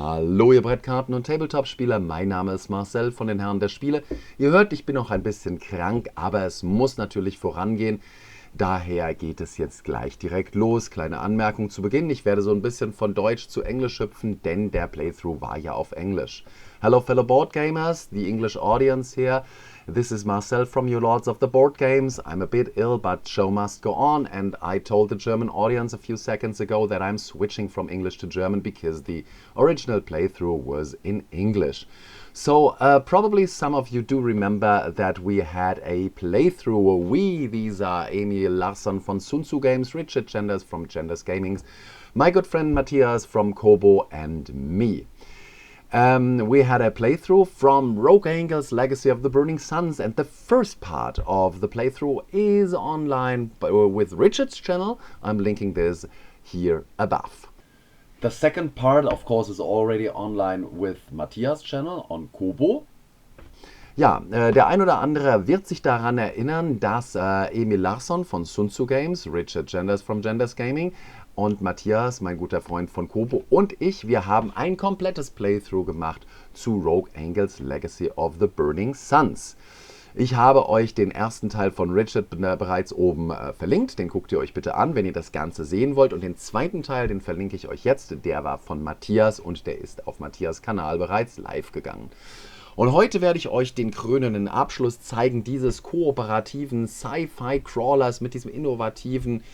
Hallo ihr Brettkarten- und Tabletop-Spieler, mein Name ist Marcel von den Herren der Spiele. Ihr hört, ich bin noch ein bisschen krank, aber es muss natürlich vorangehen. Daher geht es jetzt gleich direkt los. Kleine Anmerkung zu Beginn, ich werde so ein bisschen von Deutsch zu Englisch hüpfen, denn der Playthrough war ja auf Englisch. Hello fellow board gamers, the English audience here. This is Marcel from you Lords of the Board Games. I'm a bit ill, but show must go on, and I told the German audience a few seconds ago that I'm switching from English to German because the original playthrough was in English. So probably some of you do remember that we had a playthrough. These are Emil Larsson from Sun Tzu Games, Richard Genders from Genders Gaming, my good friend Matthias from COBO, and me. We had a playthrough from Rogue Angle's Legacy of the Burning Suns, and the first part of the playthrough is online with Richard's channel. I'm linking this here above. The second part, of course, is already online with Matthias' channel on COBO. Ja, der ein oder andere wird sich daran erinnern, dass Emil Larsson von Sun Tzu Games, Richard Genders from Genders Gaming und Matthias, mein guter Freund von COBO, und ich, wir haben ein komplettes Playthrough gemacht zu Rogue Angle's Legacy of the Burning Suns. Ich habe euch den ersten Teil von Richard bereits oben verlinkt, den guckt ihr euch bitte an, wenn ihr das Ganze sehen wollt. Und den zweiten Teil, den verlinke ich euch jetzt, der war von Matthias und der ist auf Matthias' Kanal bereits live gegangen. Und heute werde ich euch den krönenden Abschluss zeigen dieses kooperativen Sci-Fi-Crawlers mit diesem innovativen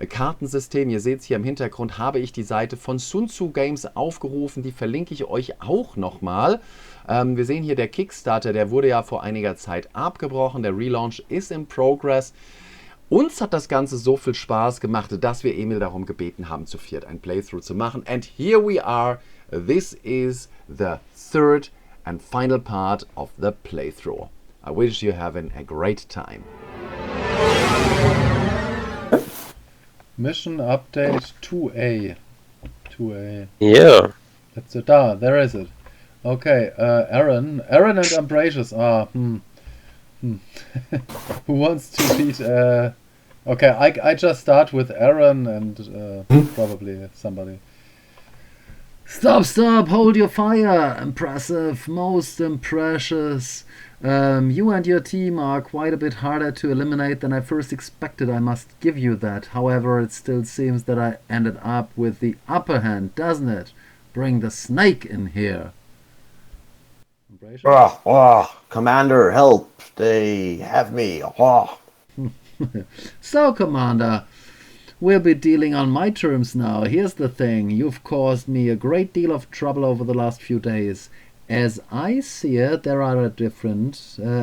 Kartensystem. Ihr seht es hier im Hintergrund, habe ich die Seite von Sun Tzu Games aufgerufen, die verlinke ich euch auch nochmal. Wir sehen hier der Kickstarter, der wurde ja vor einiger Zeit abgebrochen, der Relaunch ist in progress. Uns hat das Ganze so viel Spaß gemacht, dass wir Emil darum gebeten haben, zu viert ein Playthrough zu machen. And here we are, this is the third and final part of the playthrough. I wish you having a great time. Mission update 2A. 2A. Yeah. That's it. Ah, there is it. Okay, Aaron and Ambrosius. Who wants to beat? Okay, I just start with Aaron and probably somebody. Stop! Hold your fire! Impressive, most impressious. You and your team are quite a bit harder to eliminate than I first expected, I must give you that. However, it still seems that I ended up with the upper hand, doesn't it? Bring the snake in here. Commander, help! They have me. So, Commander, we'll be dealing on my terms now. Here's the thing. You've caused me a great deal of trouble over the last few days. As I see it, there are a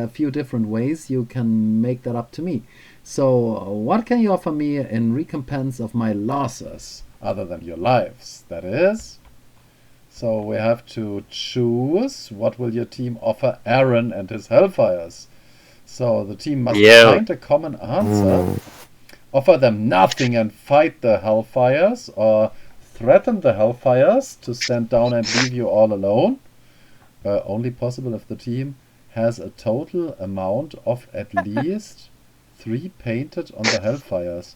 few different ways you can make that up to me. So, what can you offer me in recompense of my losses, other than your lives, that is? So we have to choose what will your team offer Aaron and his Hellfires. So the team must find a common answer. Offer them nothing and fight the Hellfires, or threaten the Hellfires to stand down and leave you all alone. Only possible if the team has a total amount of at least 3 painted on the Hellfires.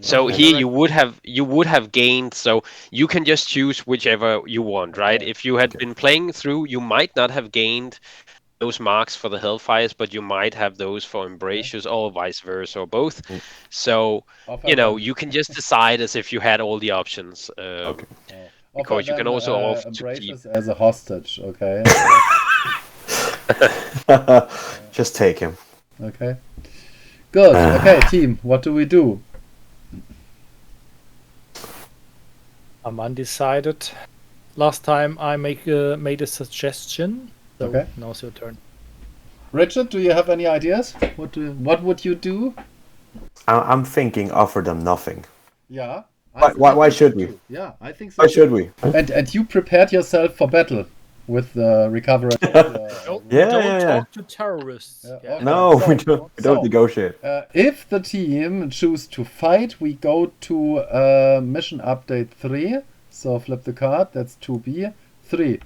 So here you would have gained, so you can just choose whichever you want, right? If you had been playing through, you might not have gained those marks for the Hellfires, but you might have those for Embracious, or vice versa, or both. So, you can just decide as if you had all the options. Because you can also offer to keep as a hostage, okay? Just take him. Okay. Good. Okay, team, what do we do? I'm undecided. Last time I made a suggestion. So okay. Now's your turn. Richard, do you have any ideas? What would you do? I'm thinking offer them nothing. Yeah. Why should we? Yeah, I think so. Why should we? And you prepared yourself for battle with the recovery. Don't talk to terrorists. Yeah. Okay. No, we don't negotiate. If the team choose to fight, we go to mission update 3. So flip the card. That's 2B. 3.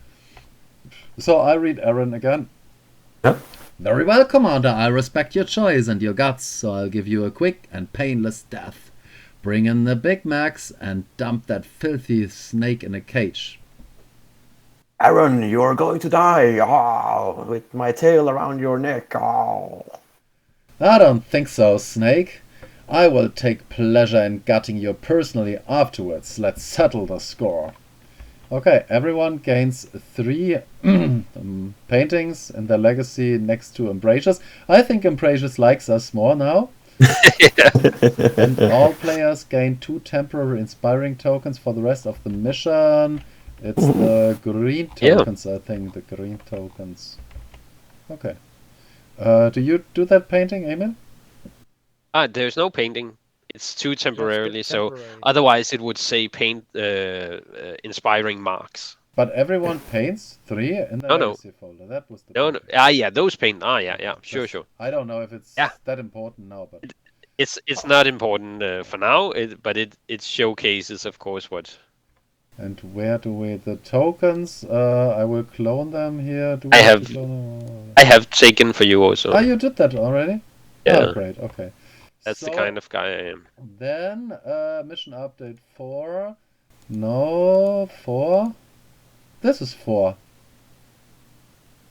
So I read Aaron again. Yeah. Very well, Commander. I respect your choice and your guts, so I'll give you a quick and painless death. Bring in the Big Macs and dump that filthy snake in a cage. Aaron, you're going to die. Oh, with my tail around your neck. Oh. I don't think so, Snake. I will take pleasure in gutting you personally afterwards. Let's settle the score. Okay, everyone gains 3 paintings in their legacy next to Ambrosius. I think Ambrosius likes us more now. And all players gain 2 temporary inspiring tokens for the rest of the mission. It's the green tokens, I think. The green tokens. Okay. Do you do that painting, Emil? There's no painting. It's too temporarily, so temporary. otherwise it would say paint inspiring marks. But everyone paints 3 in the No, no. legacy folder. That was the No, point. no. Yeah, those paint. Yeah, sure. I don't know if it's Yeah. that important now, but It's not important for now, but it showcases, of course, what. and where do we the tokens? I will clone them here. Do I we have- to clone them? I have taken for you also. Oh, you did that already? Yeah. Oh, great. Okay. That's the So, kind of guy I am. Then mission update 4. No, 4. This is 4.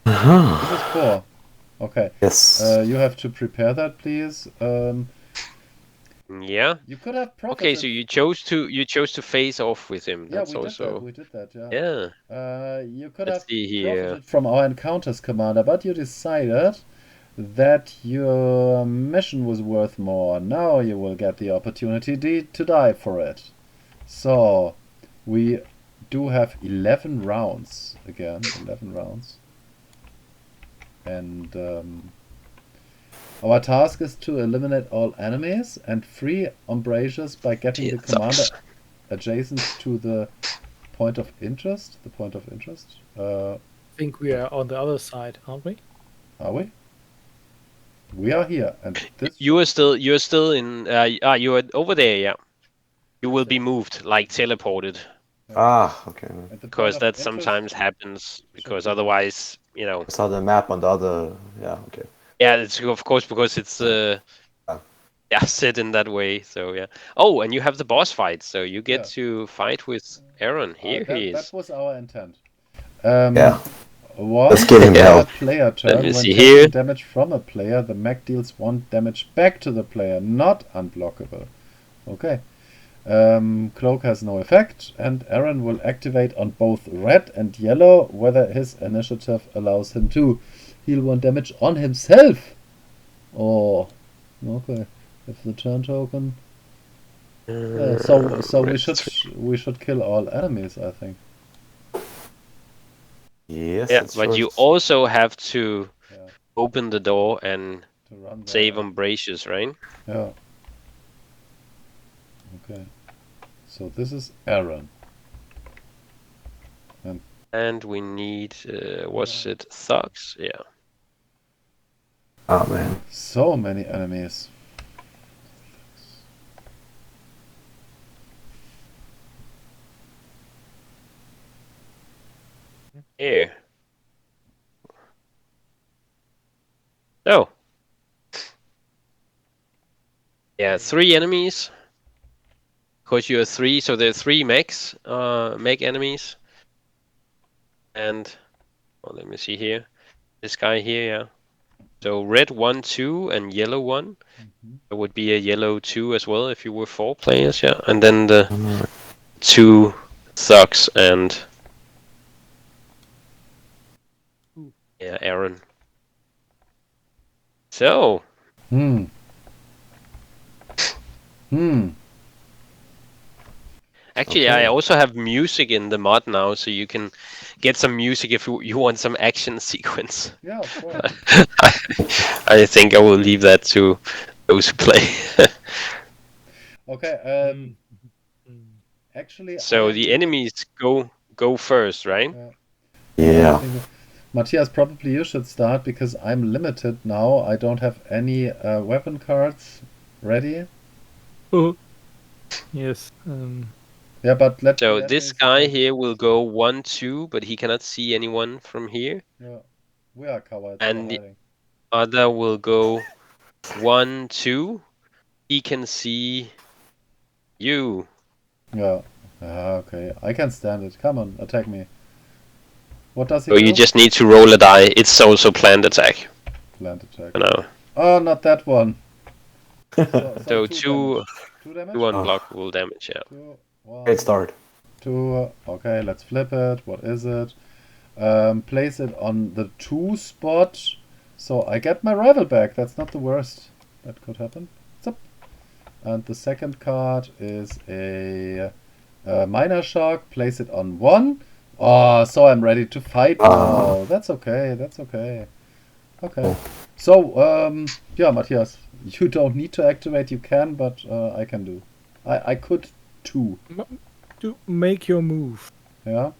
This is 4. Okay. Yes. You have to prepare that, please. Yeah. You could have profited. Okay, so you chose to face off with him. Yeah, That's we also. did that. We did that. Yeah. Yeah. You could Let's have see here. profited from our encounters commander, but you decided that your mission was worth more. Now you will get the opportunity to die for it. So we do have 11 rounds again. 11 rounds. And our task is to eliminate all enemies and free Ambrosius by getting the commander adjacent to the point of interest. The point of interest. I think we are on the other side, aren't we? Are we? We are here, and this. You are still in. You are over there. Yeah. You will be moved, like teleported, Okay. at the point because of that interest. sometimes happens. Because be- otherwise, I saw the map on the other. Yeah, okay. Yeah, it's of course because it's set in that way. So yeah. Oh, and you have the boss fight, so you get to fight with Aaron. Here he is. That was our intent. Yeah. One Let's give him help. player turn. me When see taking here. damage from a player, the mech deals 1 damage back to the player, not unblockable. Okay. Cloak has no effect, and Aaron will activate on both red and yellow, whether his initiative allows him to heal 1 damage on himself. Oh, okay. If the turn token. So we should kill all enemies, I think. Yes. Yeah, that's but you right. also have to Yeah. open the door and To run save there. Ambrosius, right? Yeah. Okay. So this is Aaron. And we need, was it thugs? Yeah. Oh man. So many enemies. Here. Oh. Yeah, 3 enemies. Because you are 3, so there are 3 mechs, mech enemies. And, well, let me see here. This guy here, yeah. So red 1, 2, and yellow 1. There would be a yellow 2 as well if you were 4 players, yeah. And then the 2 thugs and yeah, Aaron. So actually, Okay. I also have music in the mod now, so you can get some music if you want some action sequence. Yeah, of course. I think I will leave that to those who play. Okay. Actually, So I the do- enemies go first, right? Yeah. Matthias, probably you should start because I'm limited now. I don't have any weapon cards ready. Yes. Yeah, but So let this me guy see. here will go 1, 2, but he cannot see anyone from here. Yeah, we are covered. And we the are hiding. other will go 1, 2. He can see you. Yeah. Okay. I can stand it. Come on, attack me. What does he So do? you just need to roll a die. It's also planned attack. Plant attack. You know. Oh, not that one. So two damage. 2 damage? two unblockable damage. Yeah. 2, 1, Great start. 2. Okay, let's flip it. What is it? Place it on the 2 spot. So I get my rival back. That's not the worst that could happen. Zip. And the second card is a minor shock. Place it on 1. Oh, so I'm ready to fight now. That's okay. That's okay. Okay. So, yeah, Matthias, you don't need to activate. You can, but I can do. I could too. To make your move. Yeah.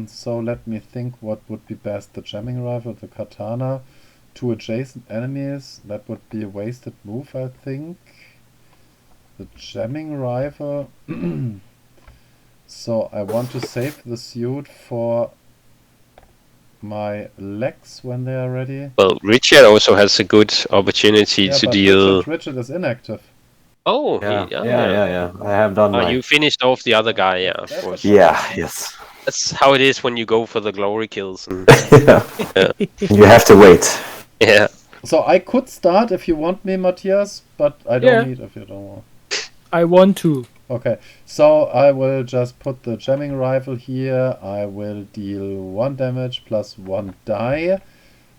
So let me think what would be best. The jamming rifle, the katana, 2 adjacent enemies. That would be a wasted move, I think. The jamming rifle. So I want to save the suit for my legs when they are ready. Well, Richard also has a good opportunity to but deal. Richard is inactive. Oh, Yeah. I have done my... You finished off the other guy, yeah, of That's course. Yeah, yes. That's how it is when you go for the glory kills. Yeah. You have to wait. Yeah. So I could start if you want me, Matthias, but I don't need if you don't want. I want to. Okay, so I will just put the jamming rifle here. I will deal 1 damage plus 1 die.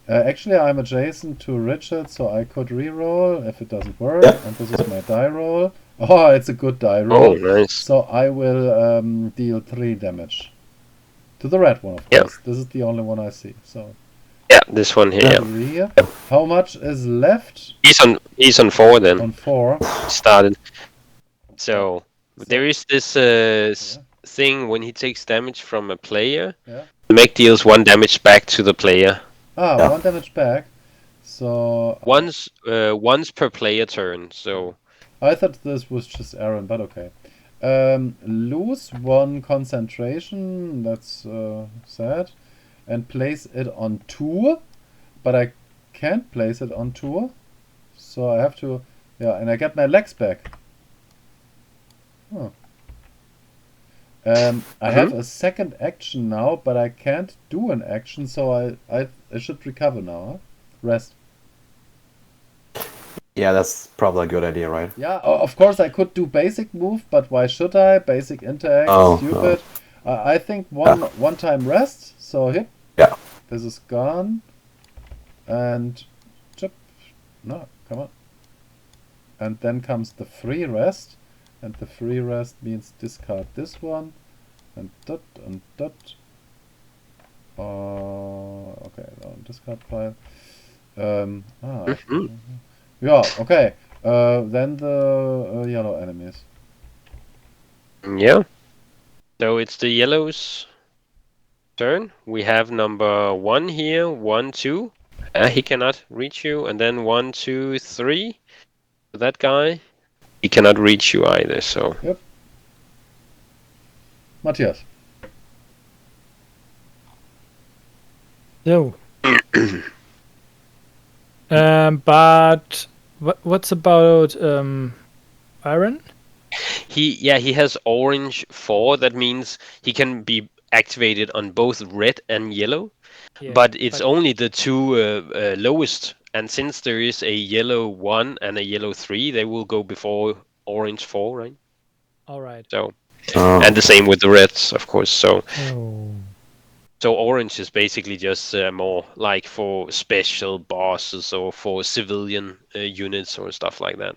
Actually, I'm adjacent to Richard, so I could reroll if it doesn't work. Yeah. And this is my die roll. Oh, it's a good die roll. Oh, nice. So I will deal 3 damage. To the red one, of course. This is the only one I see. So Yeah, this one here. 3. How much is left? He's on 4 then. On 4. Started. So there is this thing when he takes damage from a player. Yeah. The mech deals 1 damage back to the player. Ah, Yeah. 1 damage back. So Once per player turn. So I thought this was just Aaron, but okay. Lose 1 concentration. That's sad. And place it on 2, but I can't place it on 2. So I have to, yeah, and I get my legs back. Huh. I have a second action now, but I can't do an action, so I should recover now. Huh? Rest. Yeah, that's probably a good idea, right? Yeah, of course I could do basic move, but why should I? Basic interact, stupid. I think one time rest, so hit. Yeah. This is gone. And chip. No, come on. And then comes the free rest. And the free rest means discard this one. And dot and dot. Okay, discard pile. Yeah, okay. Then the yellow enemies. yeah. So it's the yellow's turn. We have number 1 here. 1, 2. He cannot reach you. And then 1, 2, 3. That guy. He cannot reach you either. So. Yep. Matthias. No. But what's about Aaron? He has orange 4. That means he can be activated on both red and yellow. Yeah, but it's only the 2 lowest. And since there is a yellow 1 and a yellow 3, they will go before orange 4, right? all right. So, and the same with the reds, of course. So, Oh. so orange is basically just more like for special bosses or for civilian units or stuff like that.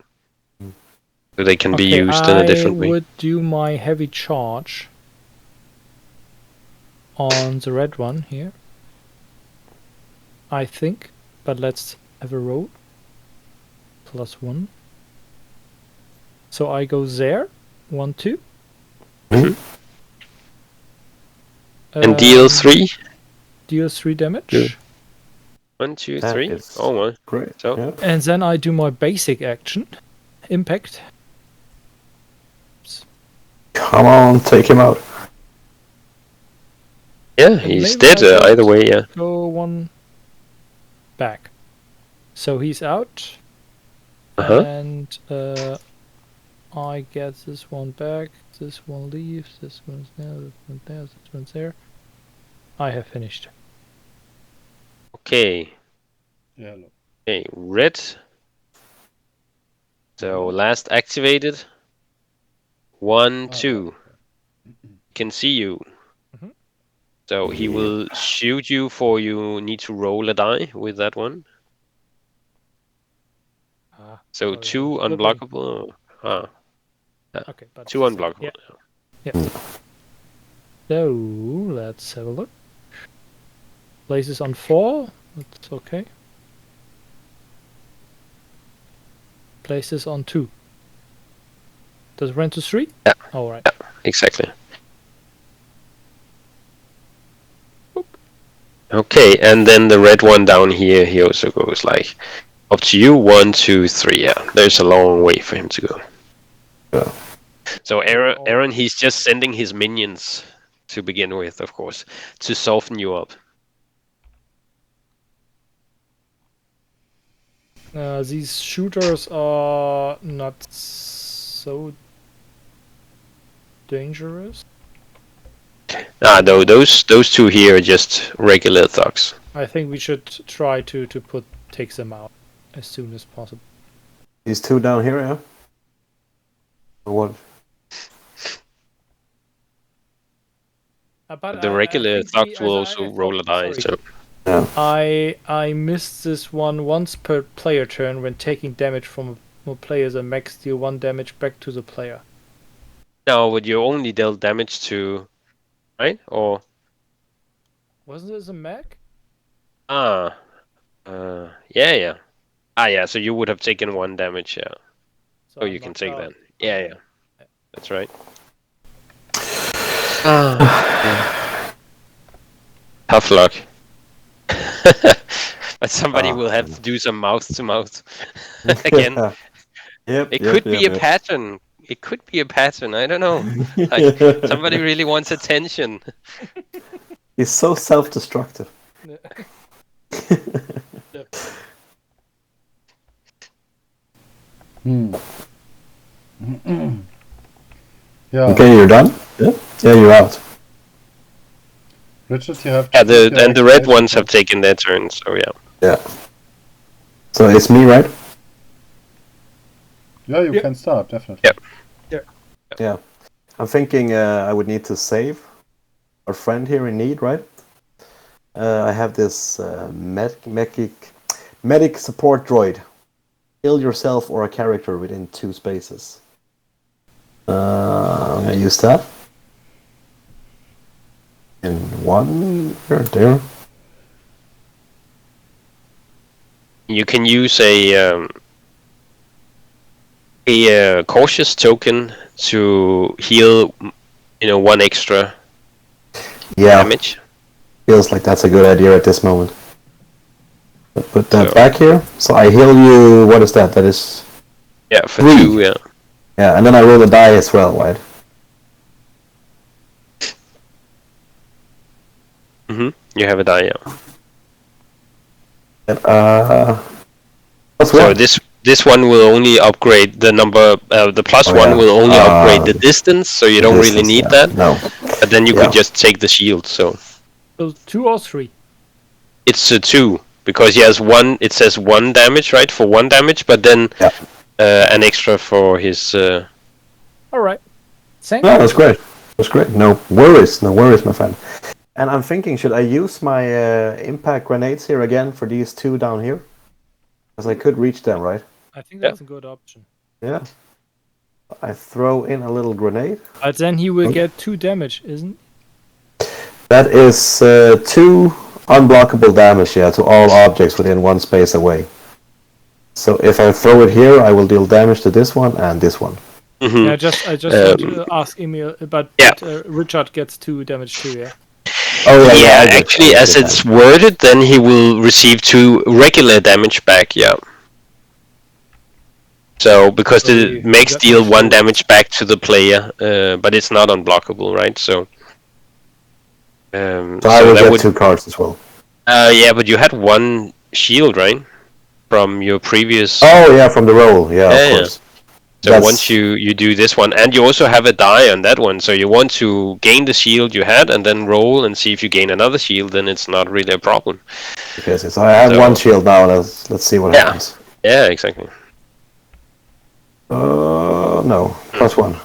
So they can be used in a different way. I would do my heavy charge on the red one here, I think. But let's have a roll. +1. So I go there. 1, 2. And deal 3. Deal 3 damage. Good. 1, 2, That 3. is Oh my. Great. So Yeah. And then I do my basic action. Impact. Come on, take him out. yeah, he's maybe dead I either way. Yeah. Go 1 back. So he's out. And I get this one back. This one leaves. This one's there. This one's there. This one's there. I have finished. Okay. Yeah, look. Okay, red. So last activated. 1, 2. Can see you. Mhm. So he will shoot you for you need to roll a die with that one. So Oh, 2 the button. unblockable. Okay, but 2 unblockable. Yeah. So let's have a look. Places on 4. That's okay. Places on 2. Does it run to 3? Yeah. All right. Yeah, exactly. Boop. Okay, and then the red one down here, he also goes like up to you. 1, 2, 3. Yeah, there's a long way for him to go. Yeah. So Aaron, he's just sending his minions to begin with, of course, to soften you up. These shooters are not so dangerous. No, those 2 here are just regular thugs. I think we should try to take them out as soon as possible. These 2 down here, yeah? Or what? But The regular I think thugs will also roll a die. sorry. So Yeah. I missed this one once per player turn when taking damage from a player. The max deal 1 damage back to the player. no, but you only dealt damage to, right? Or Wasn't this a mech? yeah. Yeah. So you would have taken 1 damage. Yeah. So Oh, I'm you can knocked take out. that. Yeah. That's right. Tough luck. But somebody will have to do some mouth to mouth again. It could be a pattern. It could be a pattern. I don't know. Like, somebody really wants attention. He's so self-destructive. Yeah. Okay, you're done? Yeah? Yeah, you're out. Richard, you have to. Yeah, keep your and the red activation ones have point. taken their turn. So yeah. Yeah. So it's me, right? Yeah, you Yeah. can start, definitely. Yep. Yeah. I'm thinking I would need to save our friend here in need, right? I have this medic support droid. Heal yourself or a character within 2 spaces. I'm gonna use that. In 1 right there. You can use a cautious token to heal, 1 extra Yeah, damage. feels like that's a good idea at this moment. Put that So- back here. So I heal you. What is that? That is Yeah, for 3. 2. Yeah. Yeah, and then I roll a die as well, right? You have a die. Yeah. And, plus So 1. this one will only upgrade the number. The plus Oh, 1 yeah. will only upgrade the distance, so you don't really need that. No. But then you Yeah. could just take the shield. So So 2 or 3? it's a 2 because he has 1. It says 1 damage, right, for 1 damage, but then Yeah. an extra for his. All right. Thank No, you. that's great. That's great. No worries, my friend. And I'm thinking, should I use my impact grenades here again for these 2 down here? Because I could reach them, right? I think that's a good option. Yeah. I throw in a little grenade. But then he will get 2 damage, isn't? That is 2 unblockable damage, yeah, to all objects within 1 space away. So if I throw it here, I will deal damage to this one and this one. Mhm. Yeah, I just want to ask Emil, but Yeah. Richard gets 2 damage too, yeah. Oh Yeah, I get- actually, I as get it's worded, then he will receive 2 regular damage back. Yeah. So because So the we makes got deal those 1 shields. damage back to the player, but it's not unblockable, right? So. So I will that get would. 2 cards as well. Yeah, but you had 1 shield, right? From your previous. Oh yeah, from the roll. Yeah, Yeah, of yeah. course. So once you do this one, and you also have a die on that one, so you want to gain the shield you had, and then roll and see if you gain another shield. Then it's not really a problem. Okay, so I have one shield now. Let's see what happens. Yeah, exactly. No, +1.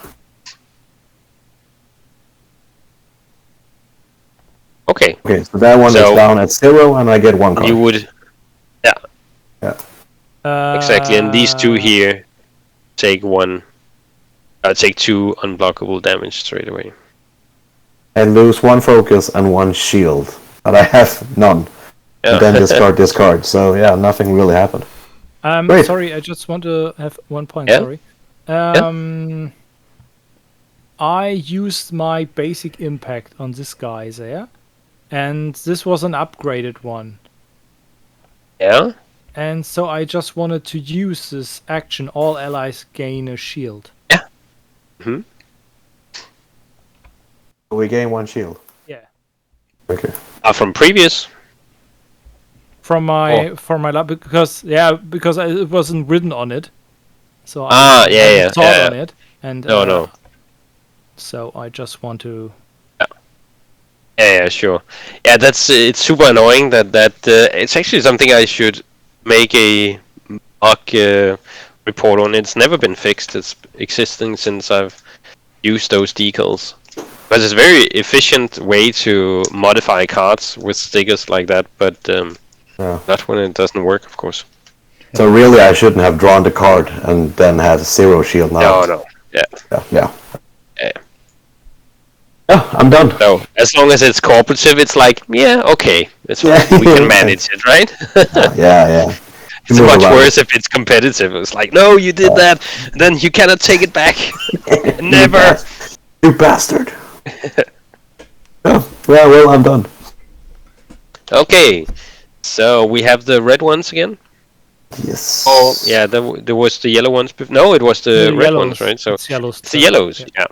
Okay. Okay, so that one is down at 0, and I get 1 card. You would, Yeah. exactly, and these two here take 2 unblockable damage straight away. I lose 1 focus and 1 shield, but I have none. Yeah. And then discard this card. So yeah, nothing really happened. Great. Sorry, I just want to have one point. Yeah? Sorry. I used my basic impact on this guy there, and this was an upgraded one. Yeah. And so I just wanted to use this action. All allies gain a shield. Yeah. Mm-hmm. We gain 1 shield. Yeah. Okay. From previous. From my because it wasn't written on it. So I thought on it, and no. So I just want to. Yeah, sure. Yeah, it's super annoying that it's actually something I should make a bug report on. It's never been fixed. It's existing since I've used those decals. But it's a very efficient way to modify cards with stickers like that. But not when it doesn't work, of course. So really, I shouldn't have drawn the card and then had 0 shield now. No. Yeah. Yeah. Yeah, I'm done. So as long as it's cooperative, it's like, okay, it's fine. We can manage it, right? Yeah. It's much worse if it's competitive. It's like, no, you did that, then you cannot take it back. Never. You bastard. Well, I'm done. Okay, so we have the red ones again. Yes. Oh, yeah, there was the yellow ones. No, it was the red yellows. ones, right? So it's yellows. It's the yellows, yeah.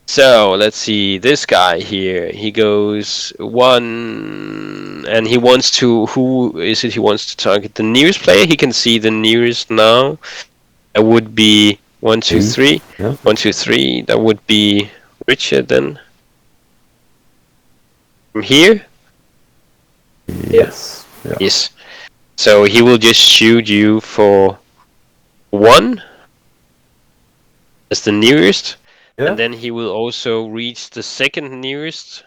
So let's see, this guy here, he goes 1, and he wants to, who is it he wants to target? The nearest player, he can see the nearest now. That would be 1, 2, 3. Yeah. 1, 2, 3, that would be Richard then. From here? Yes. Yeah. Yes. So he will just shoot you for 1 as the nearest. Yeah. And then he will also reach the second nearest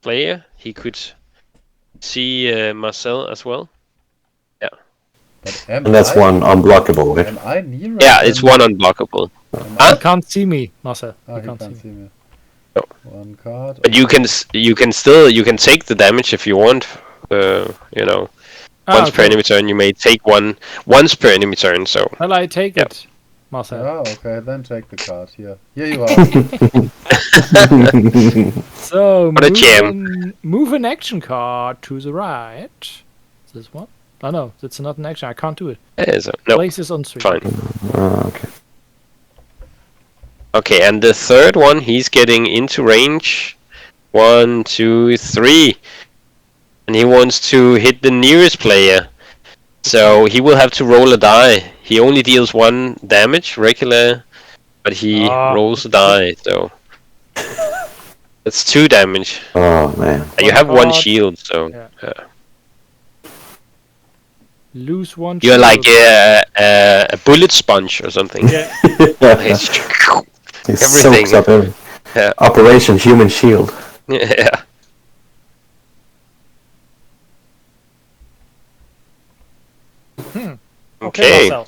player. He could see Marcel as well. Yeah. But And that's 1 unblockable, right? Am I nearer? Yeah, it's 1 unblockable. You can't see me, Marcel. Oh, You he can't can't see see me. me. No. 1 card. But you can take the damage if you want. Once per enemy turn, you may take 1 once per enemy turn. So. Well, I take it, Marcel. Oh, okay, then take the card. Here you are. So What a gem. move an action card to the right. Is this one? Oh no, that's not an action. I can't do it. No, Place is on 3. fine. Okay. Okay, and the third one, he's getting into range. 1, 2, 3. And he wants to hit the nearest player. So he will have to roll a die. He only deals 1 damage, regular, but he rolls a die, so... That's 2 damage. Oh, man. And you have 1 shield, so... Lose 1 You're shield. like a bullet sponge or something. Yeah. He Everything. soaks up everything. Yeah. Operation Human Shield. Yeah. Okay. Marcel.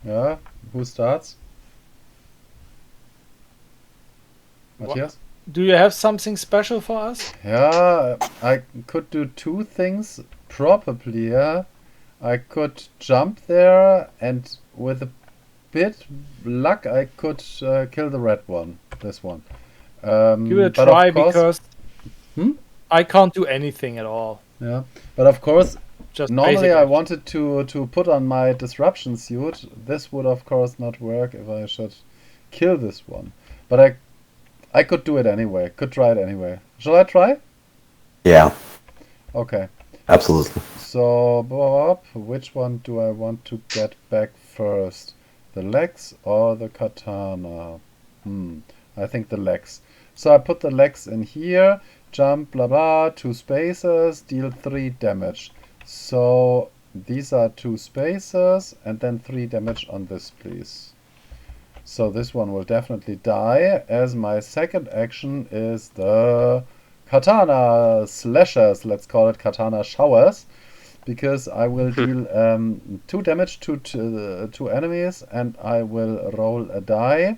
Yeah, who starts? Matthias? Do you have something special for us? Yeah, I could do 2 things. Probably, yeah. I could jump there, and with a bit luck, I could kill the red one. This one. Give it a but try of course- because Hmm? I can't do anything at all. Yeah, but of course, Just normally basic I action. wanted to put on my disruption suit. This would of course not work if I should kill this one. But I could do it anyway. Could try it anyway. Shall I try? Yeah, Okay. absolutely. So, Bob, which one do I want to get back first? The legs or the katana? I think the legs. So I put the legs in here, jump, blah blah, 2 spaces, deal 3 damage. So these are 2 spaces, and then 3 damage on this, please. So this one will definitely die, as my second action is the katana slashers, let's call it katana showers, because I will deal 2 damage to 2 enemies, and I will roll a die.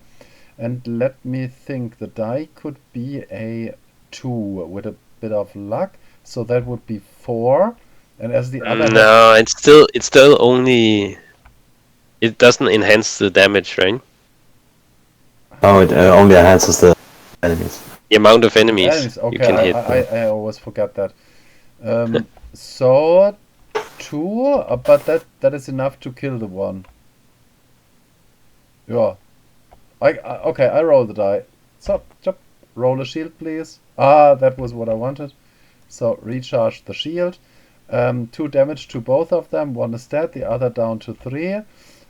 And let me think, the die could be a 2 with a bit of luck, so that would be 4. And as the other No, it's still only. It doesn't enhance the damage, right? Oh, it only enhances the enemies. The amount of enemies okay, you can hit. I always forget that. So 2, but that is enough to kill the one. Yeah. Okay, I roll the die. So, roll a shield, please. That was what I wanted. So, recharge the shield. 2 damage to both of them. One is dead, the other down to 3.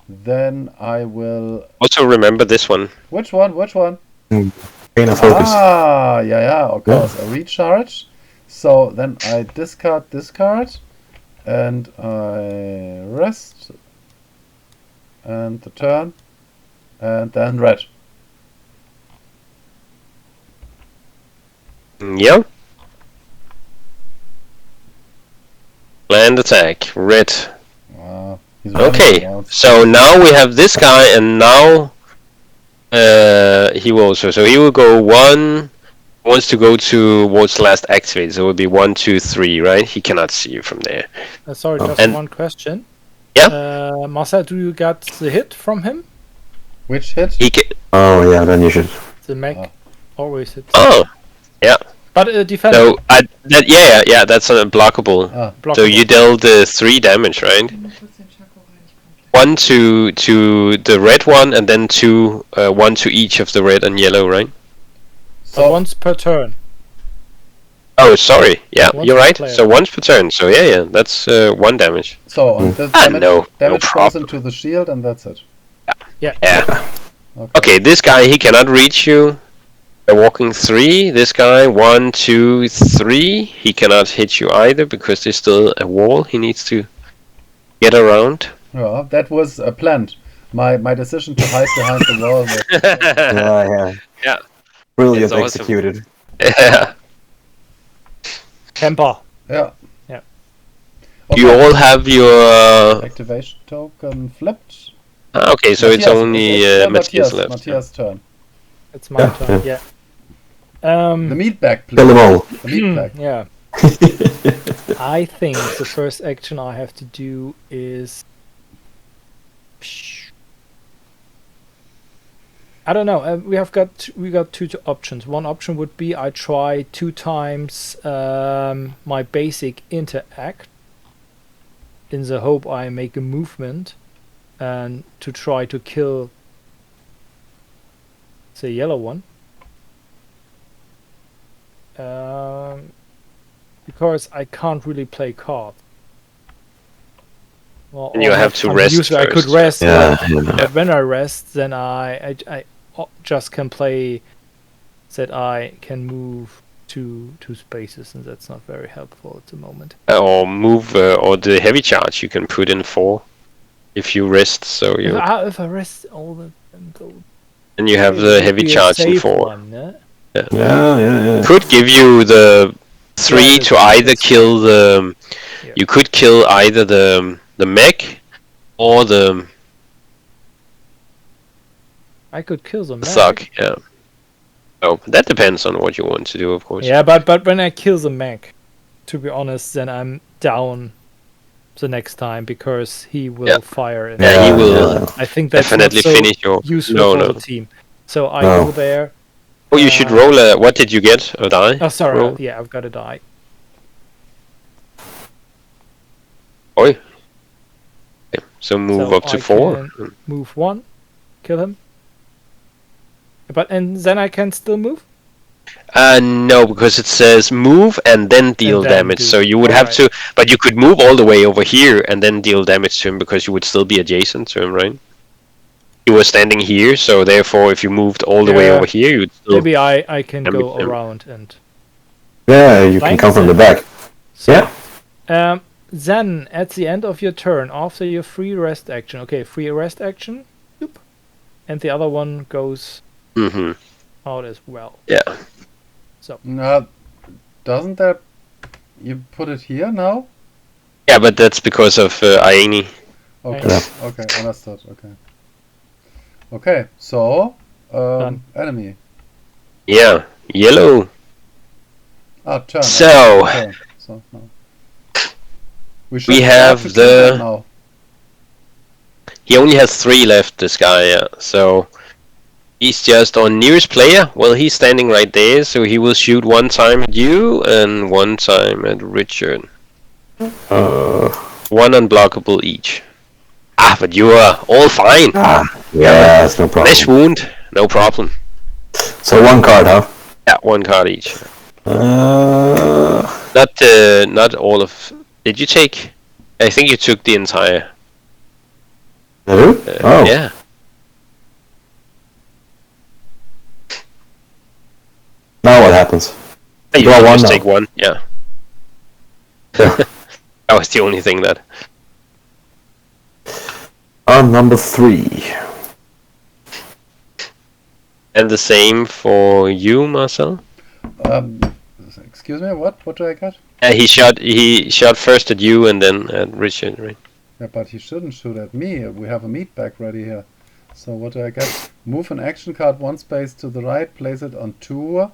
Then I will... Also remember this one. Which one? Gain of focus. Yeah, of course. A recharge. So, then I discard this card. And I rest. And the turn. And then red. Yeah. Land attack. Red. He's running Okay. around. So now we have this guy, and now he will also. So he will go 1. Wants to go towards the last activate. So it will be 1, 2, 3, right? He cannot see you from there. Sorry, just And- one question. Yeah. Marcel, do you got the hit from him? Which hit? He can. Oh yeah, then you should. The mech always hits. Oh. Yeah. But defend. So that's unblockable. Ah, So you dealt 3 damage, right? 1 to the red one, and then 2, 1 to each of the red and yellow, right? But once per turn. Oh, sorry. Yeah, Once you're per right. player. So once per turn. So yeah, that's 1 damage. So this no damage goes problem. into the shield, and that's it. Yeah. Okay. Okay, this guy, he cannot reach you. Walking 3. This guy 1, 2, 3. He cannot hit you either because there's still a wall he needs to get around. Yeah, that was planned. My decision to hide behind the wall. Was, Yeah. Yeah. Brilliant It's awesome. executed. Yeah. Temper. yeah. Yeah. You all have your. Activation token flipped. Okay, so it's only Matthias left. Matthias' turn. It's my turn. Yeah. The meat bag, please. Kill them all. The meat bag. Yeah. I think the first action I have to do is. I don't know. We got 2 options. One option would be I try 2 times my basic interact in the hope I make a movement and to try to kill the yellow one. Because I can't really play cards. Well, And you or have to I'm rest used to- I could first. rest, Yeah. but when I rest, then I just can play that I can move 2 spaces, and that's not very helpful at the moment. Or move, or the heavy charge you can put in 4 if you rest. So you If I rest all the and you have it the would heavy be a charge in safe 4. one, yeah? Yeah. Could give you the 3 Yeah, to either that's kill the. Yeah. You could kill either the mech or the I could kill the mech. thug. Yeah. So that depends on what you want to do, of course. Yeah, but when I kill the mech, to be honest, then I'm down the next time because he will fire it. Yeah, he will I think that's definitely not so finish your. useful No, for no. the team. So I No. go there. Oh, you should roll a. What did you get? A die? Oh, sorry. Roll? Yeah, I've got to die. Oi. Okay, so move So up to I 4. can move 1, kill him. And then I can still move. No, because it says move and then deal then damage. do- So you would have alright. to, but you could move all the way over here and then deal damage to him because you would still be adjacent to him, right? you were standing here, so therefore, if you moved all the way Yeah. over here, you'd still. Maybe I can Damage go them. around and. Yeah, you can come from the back. So, Yeah. Then, at the end of your turn, after your free rest action, okay, free rest action, boop, and the other one goes Mm-hmm. out as well. Yeah. No, doesn't that... You put it here now? Yeah, but that's because of Aini. Okay, Yeah. okay, understood, okay. Okay, so... Done. enemy. Yeah. Yellow. Turn. So- Turn. So, no. We should have start to kill the- them now. He only has 3 left, this guy, yeah. So he's just on nearest player. Well, he's standing right there, so he will shoot 1 time at you and 1 time at Richard. 1 unblockable each. Ah, but you are all fine. Yeah, that's no problem. Flesh wound, no problem. So 1 card, huh? Yeah, 1 card each. Uh, Not all of. Did you take? I think you took the entire. I do? Oh. Yeah. Now what happens? You Draw can 1 just now. take 1. Yeah. Yeah. That was the only thing that. On number 3. And the same for you, Marcel. Excuse me, what? What do I get? He shot first at you and then at Richard, right? Yeah, but he shouldn't shoot at me. We have a meat bag ready here. So what do I get? Move an action card 1 space to the right, place it on 2.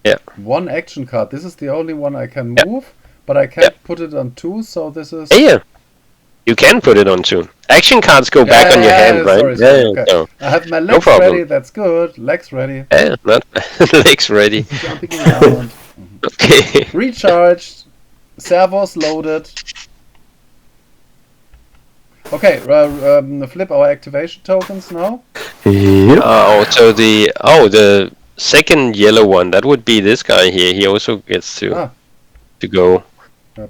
Yeah. 1 action card. This is the only one I can Yeah. move, but I can't put it on 2, so this is... Yeah. You can put it on 2. Action cards go back on your hand, right? sorry, Yeah. okay. So, I have my legs problem. ready, that's good. Legs ready. yeah, not legs ready. Jumping around. Okay. Recharged. Servos loaded. Okay, flip our activation tokens now. Yep. So the second yellow one, that would be this guy here. He also gets to go.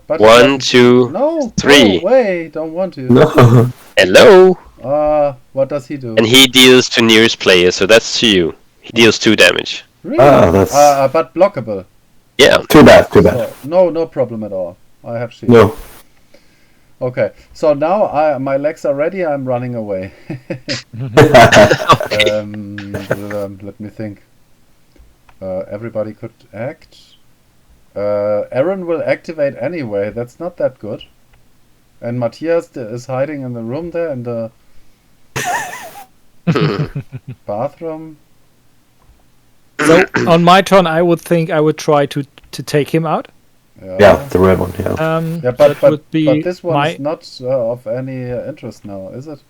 But 1, 2, no, 3. No way, don't want to. No. Hello. What does he do? And he deals to nearest player, so that's to you. He deals 2 damage. Really? That's... But blockable. Yeah. Too bad, too bad. So, no problem at all. I have shield. No. Okay, so now my legs are ready. I'm running away. Okay. Let me think. Everybody could act. Aaron will activate anyway. That's not that good. And Matthias is hiding in the room there in the bathroom. So, on my turn, I would think I would try to take him out. Yeah, the red one, yeah. Yeah, that but would be this one's my... not of any interest now, is it?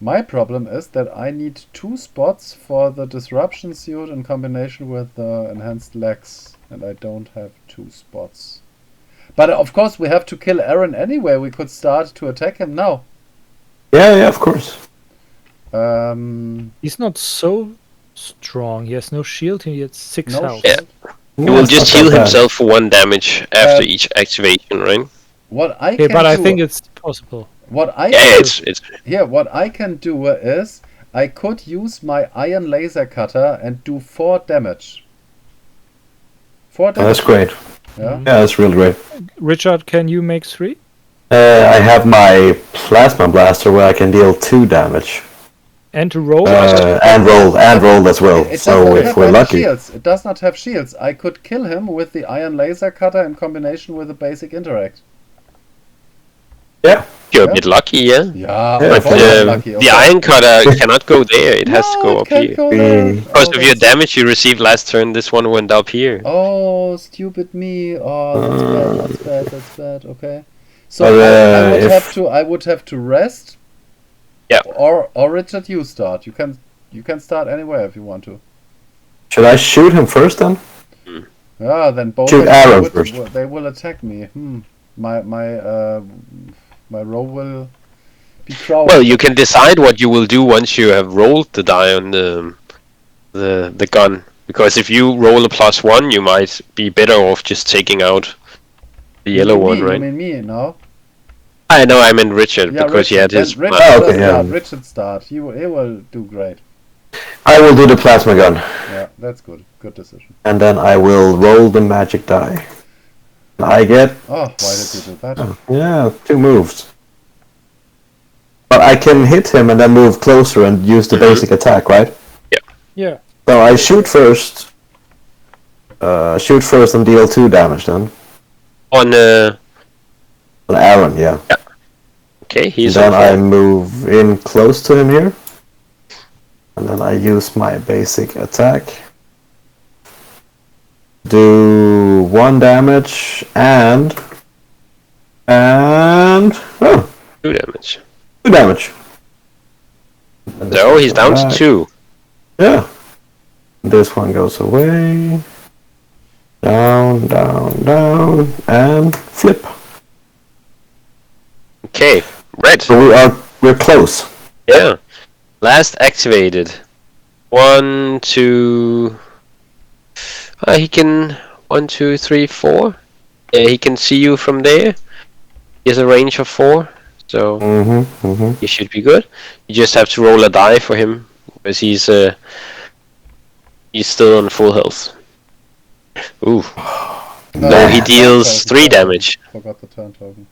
My problem is that I need 2 spots for the disruption suit in combination with the enhanced legs, and I don't have 2 spots. But of course we have to kill Aaron anyway. We could start to attack him now. Yeah, of course. He's not so strong. He has no shield. He has 6 No health. shield. He will That's just not heal that bad. himself for 1 damage after each activation, right? What I Okay, can but do, I think it's possible. what I Yeah, can it's Here, what I can do is, I could use my iron laser cutter and do 4 damage. 4 damage. That's great. Yeah. Yeah, that's real great. Richard, can you make 3? I have my plasma blaster where I can deal 2 damage. And to roll? And roll as well. It So does not if have we're any lucky. shields. It does not have shields. I could kill him with the iron laser cutter in combination with the basic interact. Yeah. you're Yeah. a bit lucky, yeah. Yeah, Yeah, of But course I'm lucky. the iron cutter cannot go there. It has to No, go it up can't here. go there. Because Oh, of your that's- damage you received last turn, this one went up here. Oh, stupid me. Oh, that's bad. That's bad. That's bad. Okay. So But, I would if- have to rest. Yeah. Or Richard, you start. You can start anywhere if you want to. Should I shoot him first then? Yeah, then both Shoot of them Aaron would- first. they will attack me. My row will be crowded. Well, you can decide what you will do once you have rolled the die on the gun. Because if you roll a +1, you might be better off just taking out The yellow You mean one, me, right? You mean me, no? I know I meant Richard Yeah, because he Richard. had his. Then Richard, Oh, okay, start. yeah. Richard start. He will do great. I will do the plasma gun, Yeah, that's good. Good decision. and then I will roll the magic die. I get. Oh, why did you do that? Yeah, 2 moves. But I can hit him and then move closer and use the basic attack, right? Yeah. So I shoot first. Shoot first and deal 2 damage then. On On Aaron, yeah. okay, he's Then on I 4. move in close to him here. And then I use my basic attack. Do 1 damage and... Oh, 2 damage. 2 damage. So he's down to back. 2. Yeah. This one goes away. Down, down, down, and flip. Okay, red. So we're close. Yeah. Last activated. 1, 2. He can 1, 2, 3, 4. Yeah, he can see you from there. He has a range of 4, so he should be good. You just have to roll a die for him because he's still on full health. Ooh. No, he deals 3 damage. Forgot the turn token.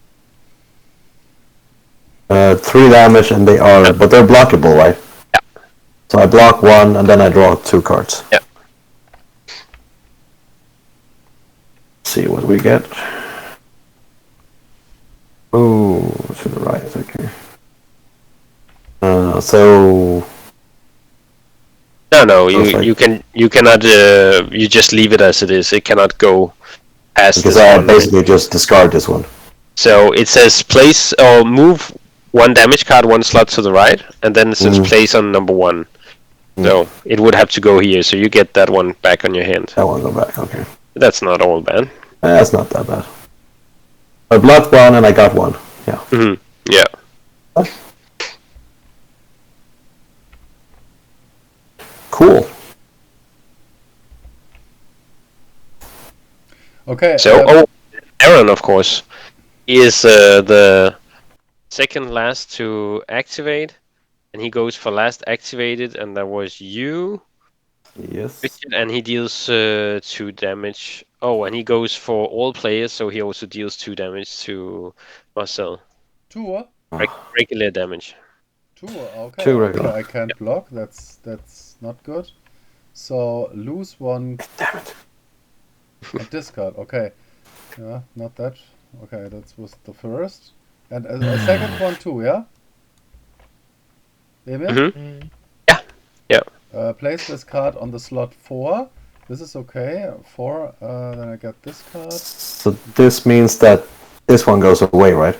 3 damage and but they're blockable, right? Yeah. So I block 1 and then I draw 2 cards. Yeah. See what we get. Oh, to the right, okay. So No, Perfect. you cannot you just leave it as it is. It cannot go past because this I one. basically just discard this one. So it says place or move 1 damage card 1 slot to the right, and then it says place on number 1. So it would have to go here. So you get that one back on your hand. That one go back, okay. That's not all bad. That's not that bad. I blocked 1 and I got 1. Yeah. Yeah. Cool. Okay. So Aaron, of course, is the second last to activate, and he goes for last activated, and that was you, Yes. Richard, and he deals 2 damage. Oh, and he goes for all players, so he also deals 2 damage to Marcel. 2? Regular damage. 2, okay. 2 regular. Okay, I can't block. That's not good. So lose 1. Damn it. And discard. Okay. Yeah, not that. Okay, that was the first. And a second one too, yeah? Emil? Mm-hmm. Yeah. Place this card on the slot 4. This is okay. 4. Then I get this card. So this means that this one goes away, right?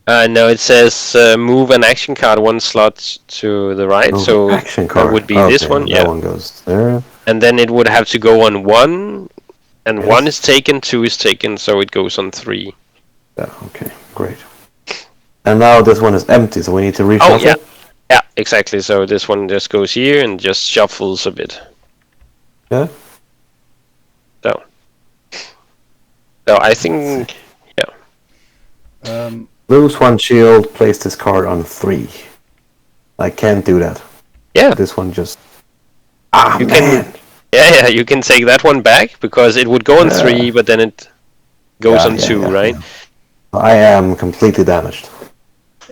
No, it says move an action card 1 slot to the right, Move so action card. that would be Okay, this one. That Yeah. one goes there. And then it would have to go on 1, and Yes. 1 is taken, 2 is taken, so it goes on 3. Yeah, okay, great. And now this one is empty, so we need to reshuffle. Oh, yeah. Yeah, exactly. So this one just goes here and just shuffles a bit. Yeah? So I think, Lose 1 shield, place this card on 3. I can't do that. yeah. This one just... You man! can, yeah, you can take that one back because it would go on 3, but then it goes on 2, right? Yeah. I am completely damaged.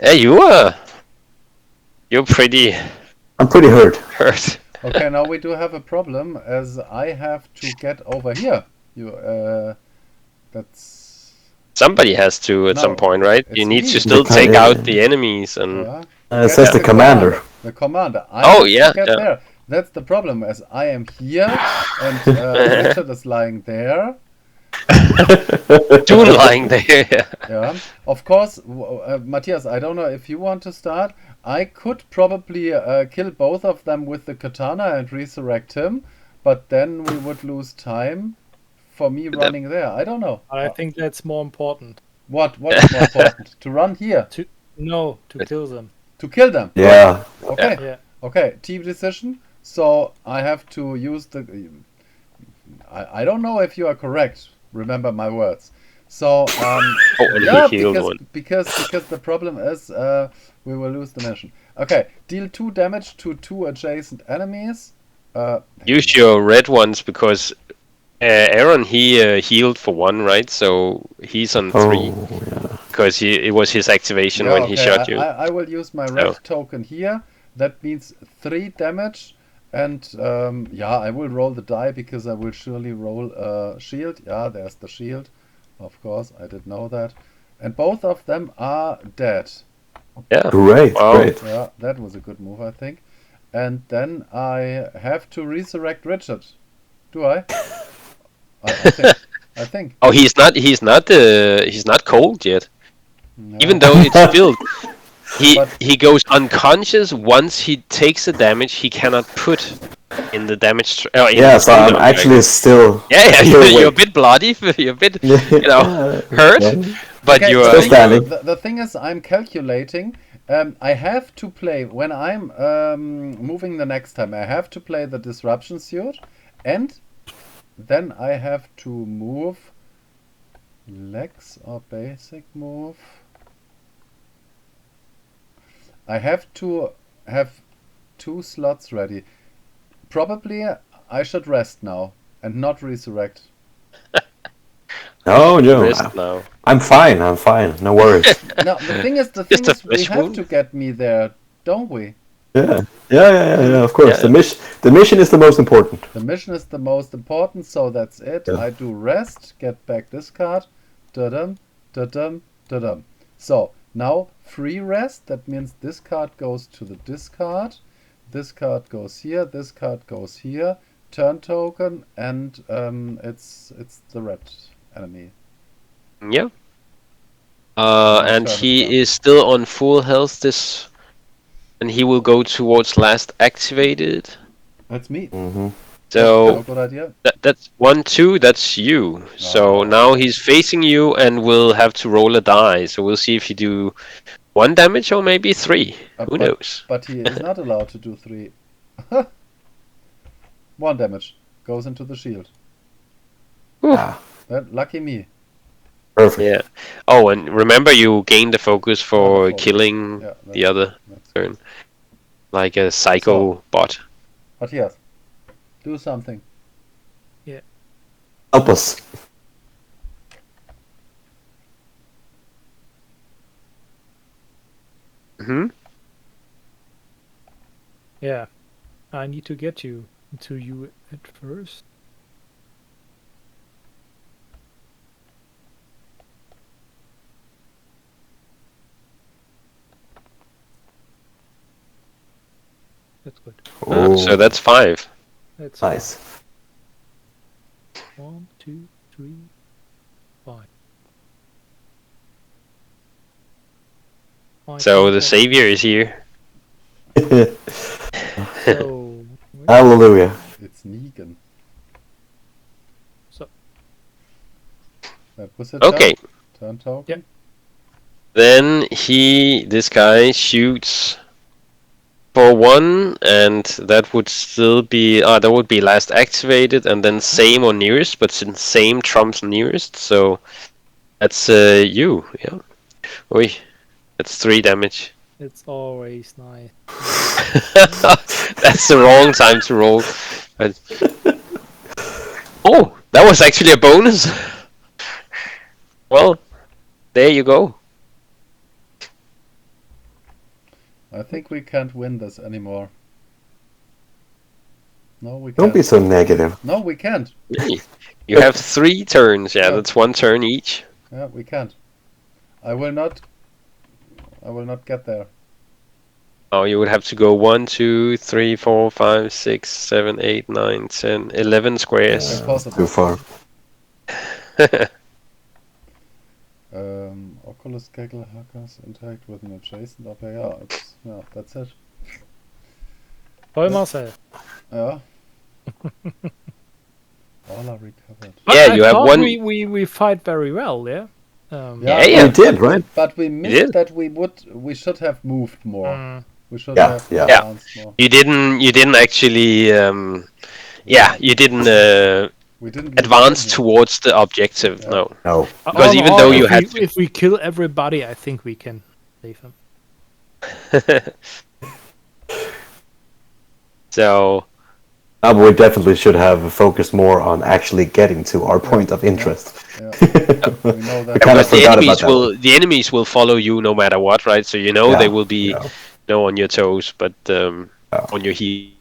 Yeah, you're pretty I'm pretty hurt. hurt. Okay, now we do have a problem as I have to get over here. That's... Somebody has to at some No, point, right? it's You need me. to still Because- take out the enemies and... Yeah. It says the commander. The commander. I Oh, have to yeah, get yeah. there. That's the problem, as I am here and Richard is lying there. 2 lying there. Yeah. Of course, Matthias, I don't know if you want to start. I could probably kill both of them with the katana and resurrect him, but then we would lose time for me running there. I don't know. I think that's more important. What is more important? To run here? No, to kill them. To kill them? Yeah. Okay. Yeah. Okay, team decision. So I have to use the... I don't know if you are correct. Remember my words. So and yeah, he healed one. because the problem is we will lose the mission. Okay, deal 2 damage to 2 adjacent enemies. Use your red ones because Aaron he healed for 1, right? So he's on 3 yeah. because it was his activation Yeah, when okay, he shot you. I will use my red token here. That means 3 damage. And yeah, I will roll the die because I will surely roll a shield. Yeah, there's the shield. Of course, I did know that. And both of them are dead. Yeah. Great, Wow. great. Yeah, that was a good move, I think. And then I have to resurrect Richard. Do I? I think. Oh, he's not cold yet. No. Even though it's filled. But- He goes unconscious once he takes the damage he cannot put in the damage. Yeah, so I'm actually still. Yeah, still you're a awake. bit bloody, you're a bit, hurt, Yeah. but Okay, you're. Still standing. The thing is, I'm calculating. I have to play when I'm moving the next time. I have to play the disruption suit, and then I have to move legs or basic move. I have to have 2 slots ready. Probably I should rest now and not resurrect. No, Rest no. now. I'm fine. No worries. No, the thing is, Just a we flesh have wound. to get me there, don't we? Yeah. Of course, Yeah. the mission is the most important. The mission is the most important, so that's it. Yeah. I do rest, get back this card. Da-dum, da-dum, da-dum. So, now free rest, that means this card goes to the discard. This card goes here, this card goes here. Turn token, and it's the red enemy. Yeah. My And turn is he done. is still on full health. And he will go towards last activated. That's me. Mm-hmm. So Good idea. that's 1, 2. That's you. So Oh. now he's facing you and will have to roll a die. So we'll see if you do 1 damage or maybe 3. Who knows? But he is not allowed to do 3. 1 damage goes into the shield. Ah, Lucky me. perfect. Yeah. Oh, and remember you gain the focus for focus. killing Yeah, the other that's- turn. Like a psycho bot. But yes, do something. Help us. Hmm. Yeah. I need to get you to you at first. That's good. Oh, So that's 5. That's nice. 1, 2, 3, 5. So the savior is here. So, Hallelujah. It's Negan. So- That was it. Okay. Turn token. Then this guy shoots for 1, and that would still be that would be last activated, and then same or nearest, but since same trumps nearest, so that's you. Yeah. Oi, that's 3 damage. it's always nice. That's the wrong time to roll. Oh, that was actually a bonus. Well, there you go. I think we can't win this anymore. No, we can't. Don't be so negative. No, we can't. You have 3 turns. Yeah, Yeah. that's 1 turn each. Yeah, we can't. I will not get there. Oh, you would have to go 1, 2, 3, 4, 5, 6, 7, 8, 9, 10, 11 squares. Impossible. Too far. Oculus gaggle hackers interact with an adjacent object. Yeah, that's it. Toll, Marcel. Yeah. All are recovered. But Yeah, I you have thought 1. We fight very well, yeah? Yeah. We did, right? But we did? missed that we should have moved more. Mm. We should Yeah, have yeah. advanced more. You didn't actually. You didn't We didn't advance lose towards the objective. Yeah. No, No. because even though you had if we kill everybody, I think we can save him. so We definitely should have focused more on actually getting to our point of interest. Yeah. We know that. kind of because the forgot enemies about that the enemies will follow you no matter what, right? So you know Yeah, they will be yeah. on your toes, but on your heel.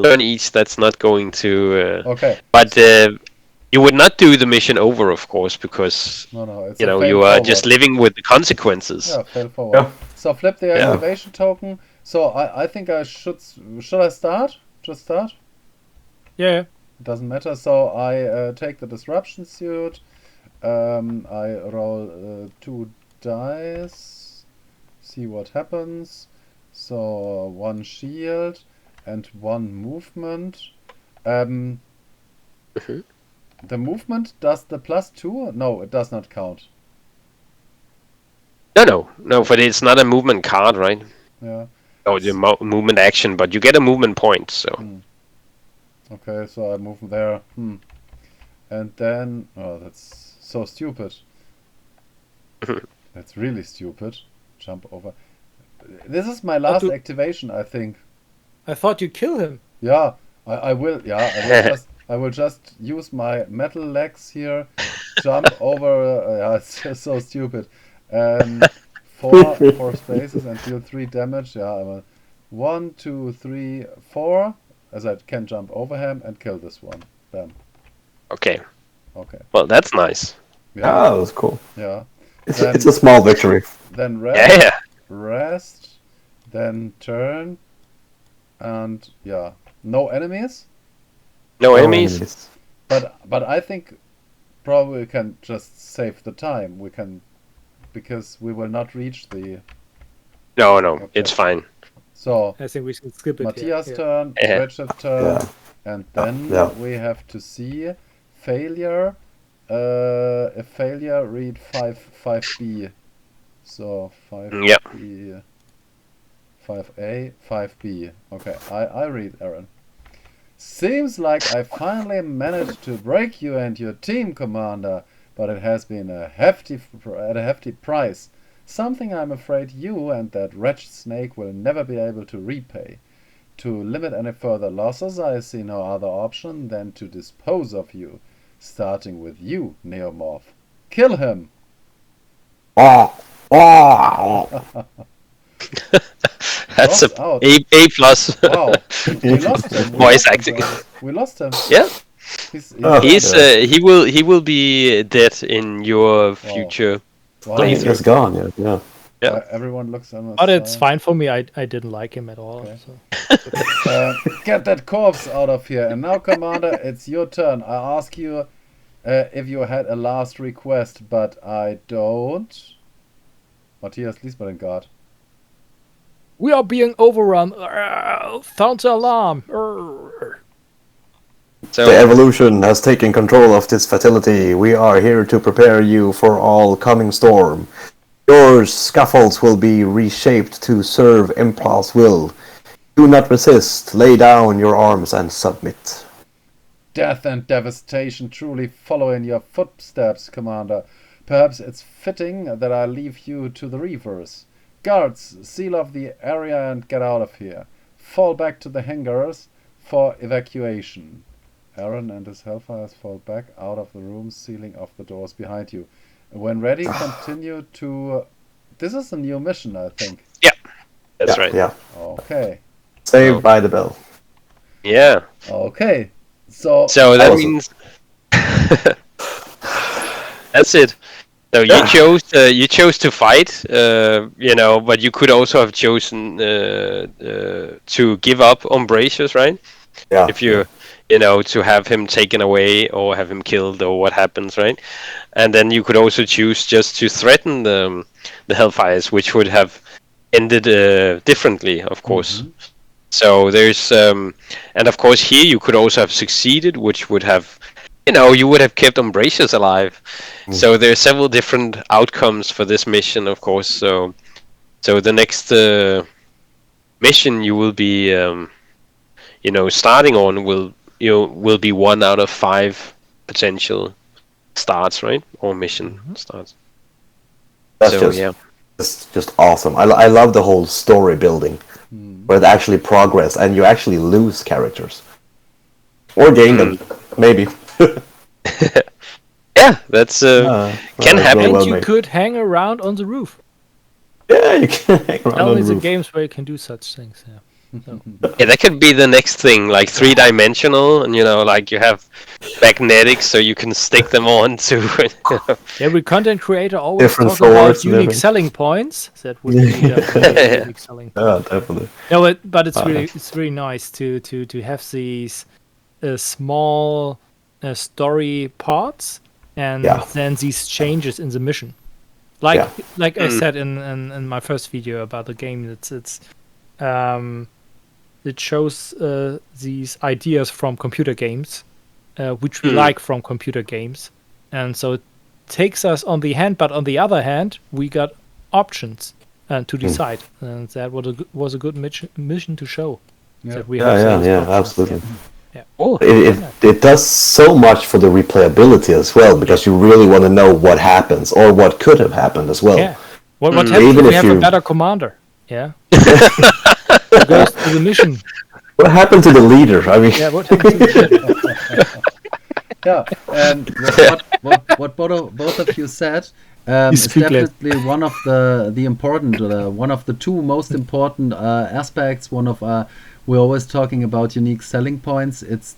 Turn each. That's not going to. Okay. But you would not do the mission over, of course, because No. It's you a know fail you are forward. just living with the consequences. Yeah, fail forward. Yeah. So flip the Yeah. activation token. So I think I should I start? Just start? Yeah. It doesn't matter. So I take the disruption suit. I roll 2 dice. See what happens. So 1 shield and 1 movement. Mhm. The movement does the +2? No, it does not count. No, but it's not a movement card, right? Yeah. Oh, the movement action, but you get a movement point. So Okay, so I move there. And then, oh, that's so stupid. That's really stupid. Jump over. This is my last activation, I think. I thought you kill him. Yeah, I will. Yeah, I will just use my metal legs here, jump over. Yeah, it's so stupid. 4 spaces and deal 3 damage. Yeah, I'm a 1, 2, 3, 4. As I can jump over him and kill this one. Bam. okay. Okay. Well, that's nice. Yeah. Oh, that's cool. Yeah. It's a small victory. Then rest. Yeah. Rest. Then turn. And yeah, no enemies. No enemies. But I think probably we can just save the time. We can, because we will not reach the. No, Okay. it's fine. So I think we should skip it. Matthias' here. turn, Yeah. Richard's turn, and then Yeah. we have to see failure. If failure, read 5B. So 5B, Yep. 5A, 5B. Okay, I read, Aaron. Seems like I finally managed to break you and your team, Commander, but it has been at a hefty price. Something I'm afraid you and that wretched snake will never be able to repay. To limit any further losses, I see no other option than to dispose of you, starting with you, Neomorph. Kill him! That's Cross out. A plus. Wow, we lost him. Voice acting. We lost him. Yeah. He's He will be dead in your future. wow. Playthrough. It's gone, yeah. Yeah. Everyone looks on us. But it's fine for me. I didn't like him at all. Okay. So. Get that corpse out of here. And now, Commander, it's your turn. I ask you if you had a last request, but I don't. Matthias, Liesbadengard. We are being overrun. Sound the alarm. So The evolution has taken control of this facility. We are here to prepare you for all coming storm. Your scaffolds will be reshaped to serve Impulse will. Do not resist. Lay down your arms and submit. Death and devastation truly follow in your footsteps, Commander. Perhaps it's fitting that I leave you to the reavers. Guards, seal off the area and get out of here. Fall back to the hangars for evacuation. Aaron and his Hellfires fall back out of the room, sealing off the doors behind you. When ready, continue to... This is a new mission, I think. that's right. Yeah. Okay. Saved by the bell. Yeah. Okay. So that Awesome. means that's it. So you chose to fight, but you could also have chosen to give up Umbracious, right? Yeah. If you to have him taken away or have him killed or what happens, right? And then you could also choose just to threaten the Hellfires, which would have ended differently, of course. Mhm. So there's and of course here you could also have succeeded, which would have you would have kept Umbracious alive. So there's several different outcomes for this mission, of course. So the next mission you will be starting on will will be 1 out of 5 potential starts, right? Or mission starts. That's So yeah. It's just awesome. I love the whole story building, where they actually progress and you actually lose characters. Or gain them, maybe. Yeah, that's can happen. And well you made. could hang around on the roof. Yeah, you can hang around on Only the the roof. games where you can do such things. Yeah. So, Yeah, that could be the next thing, like 3-dimensional, and like you have magnetics, so you can stick them on to. every content creator always Different talk about swords and unique everything. selling points. That would be definitely a unique selling point. Yeah, definitely. No, but it's really nice to have these small story parts and then these changes in the mission. Like I said in my first video about the game, it shows these ideas from computer games, which we like from computer games, and so it takes us on the hand. But on the other hand, we got options to decide, and that was a good mission to show. That we have those options. Absolutely. Yeah. Oh, It does so much for the replayability as well, because you really want to know what happens or what could have happened as well. Yeah. What happens Even if we if have a you- better commander? Yeah. Who goes to the mission? What happened to the leader? I mean, Yeah. What happens to the Yeah, and what both of you said is speak less. definitely one of the important, one of the two most important aspects. One of we're always talking about unique selling points. It's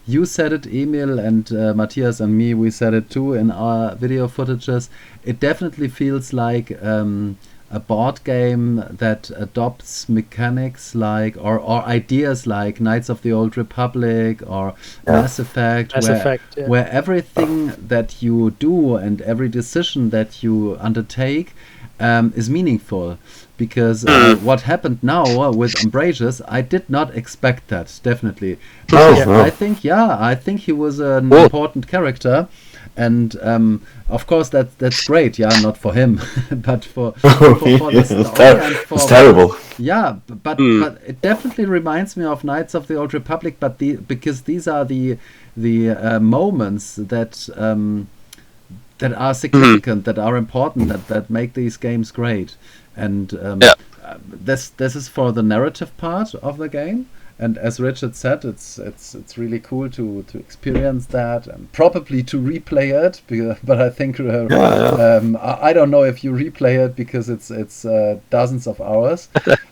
you said it, Emil, and Matthias and me. We said it too in our video footages. It definitely feels like a board game that adopts mechanics like or ideas like Knights of the Old Republic or Mass Effect, where everything that you do and every decision that you undertake is meaningful. Because what happened now with Ambrosius, I did not expect that, definitely. Because I think he was an important character. And of course that's great, not for him, but for the story and for it's terrible. Yeah, but it definitely reminds me of Knights of the Old Republic. But because these are the moments that are significant, that are important, that make these games great. And this is for the narrative part of the game. And as Richard said, it's really cool to experience that and probably to replay it. But I think I don't know if you replay it because it's dozens of hours.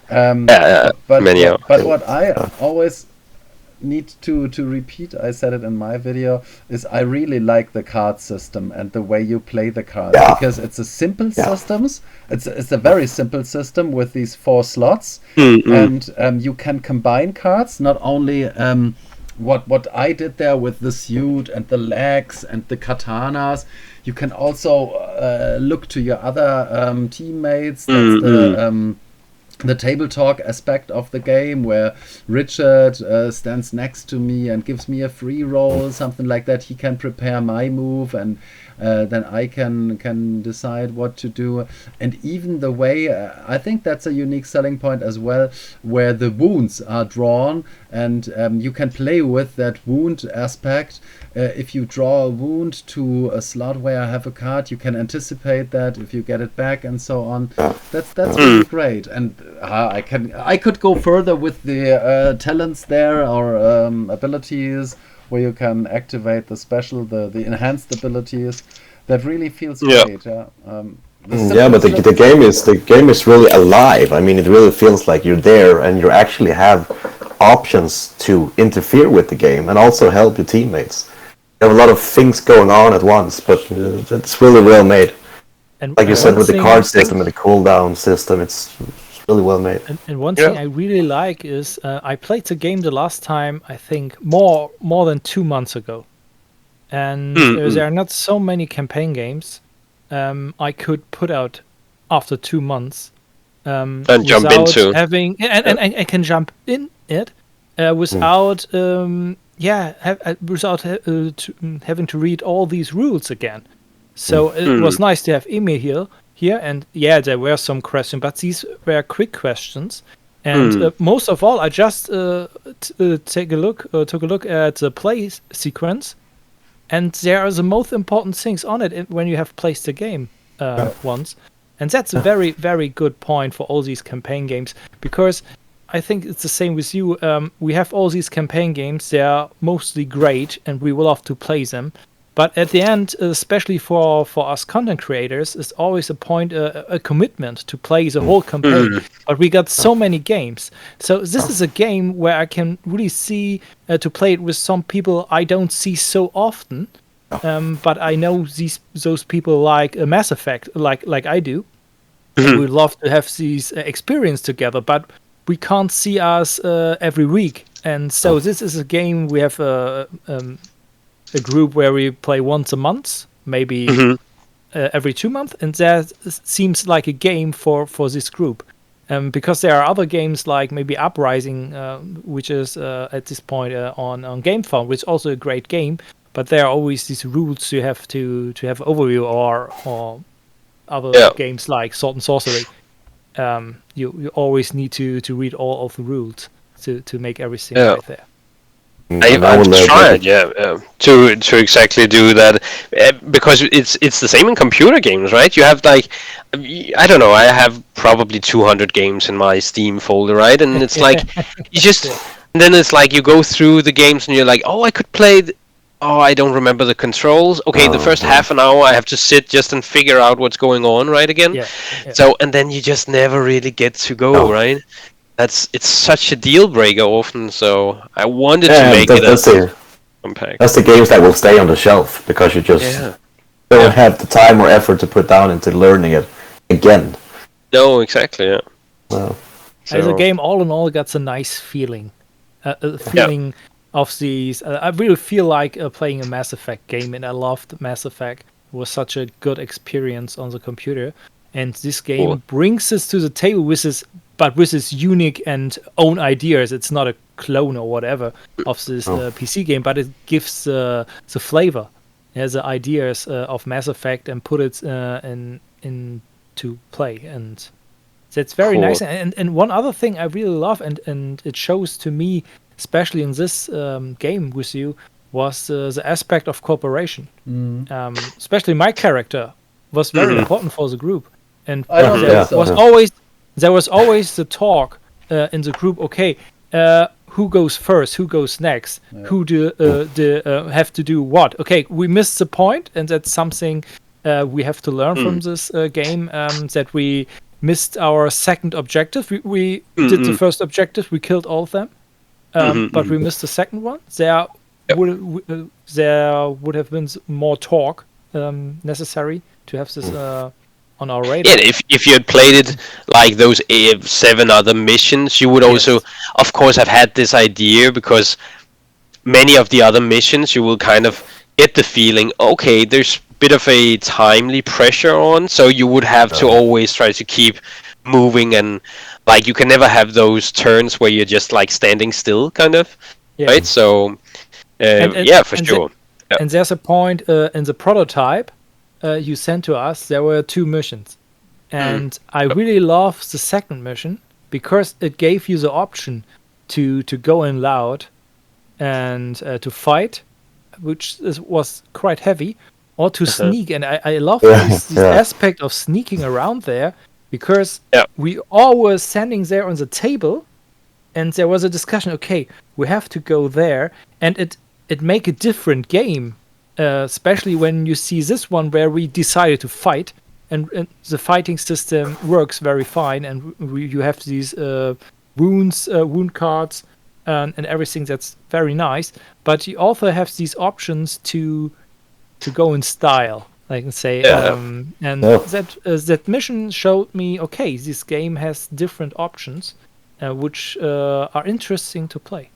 But many hours. But what I always need to repeat, I said it in my video, is I really like the card system and the way you play the cards, because it's a simple system. It's a very simple system with these 4 slots, and you can combine cards. Not only what I did there with the suit and the legs and the katanas, you can also look to your other teammates. That's the table talk aspect of the game, where Richard stands next to me and gives me a free roll, something like that. He can prepare my move, and then I can decide what to do. And even the way, I think that's a unique selling point as well, where the wounds are drawn, and you can play with that wound aspect. If you draw a wound to a slot where I have a card, you can anticipate that if you get it back and so on. That's really great. And I could go further with the talents there, or abilities, where you can activate the special, the enhanced abilities. That really feels great. But the game is really alive. I mean, it really feels like you're there and you actually have options to interfere with the game and also help your teammates. You have a lot of things going on at once, but it's really well made. And like you said, with the card system and the cooldown system, it's really well made. And one thing I really like is I played the game the last time, I think more than 2 months ago, and there are not so many campaign games I could put out after 2 months and jump into having and I can jump in it without without having to read all these rules again. So it was nice to have Emil here, and there were some questions, but these were quick questions, And most of all, I just took a look at the play sequence, and there are the most important things on it when you have placed the game once. And that's a very, very good point for all these campaign games, because I think it's the same with you. We have all these campaign games. They are mostly great, and we will have to play them. But at the end, especially for us content creators, it's always a commitment to play the whole campaign. But we got so many games. So this is a game where I can really see to play it with some people I don't see so often. But I know those people like Mass Effect, like I do. And we love to have these experience together, but we can't see us every week. And so this is a game we have a group where we play once a month, maybe every 2 months, and that seems like a game for this group. Because there are other games like maybe Uprising, which is at this point on GameFound, which is also a great game, but there are always these rules you have to have overview, or other games like Sword and Sorcery. You always need to read all of the rules to make everything right there. I've tried, to exactly do that, because it's the same in computer games, right? You have like, I don't know, I have probably 200 games in my Steam folder, right? And it's like, you just, and then it's like you go through the games and you're like, oh, I could play. I don't remember the controls. Okay, the first half an hour I have to sit just and figure out what's going on, right? Again. So, and then you just never really get to go, right? It's such a deal breaker often, so I wanted to make it compact. That's the games that will stay on the shelf, because you just don't have the time or effort to put down into learning it again. No, exactly, yeah. Well, as a game, all in all, got a nice feeling. Of these. I really feel like playing a Mass Effect game, and I loved Mass Effect. It was such a good experience on the computer. And this game brings us to the table with this unique and own ideas. It's not a clone or whatever of this PC game, but it gives the flavor, the ideas of Mass Effect, and put it into play. And that's very nice. And one other thing I really love, and it shows to me, especially in this game with you, was the aspect of cooperation. Especially my character was very important for the group. And there was always the talk in the group, okay, who goes first, who goes next, who have to do what. Okay, we missed the point, and that's something we have to learn from this game, that we missed our second objective. We did the first objective, we killed all of them. But we missed the second one. There would have been more talk necessary to have this on our radar. Yeah, if you had played it like those 7 other missions, you would also, of course, have had this idea, because many of the other missions you will kind of get the feeling, okay, there's a bit of a timely pressure on, so you would have to always try to keep moving, and like you can never have those turns where you're just like standing still, kind of, right? So, for sure. And there's a point in the prototype you sent to us. There were 2 missions, and I really love the second mission, because it gave you the option to go in loud and to fight, which was quite heavy, or to sneak. And I love this aspect of sneaking around there, because we all were standing there on the table, and there was a discussion, okay, we have to go there, and it make a different game, especially when you see this one where we decided to fight, and the fighting system works very fine, and you have these wound cards, and everything that's very nice, but you also have these options to go in style. I can say, that mission showed me, okay, this game has different options, which are interesting to play.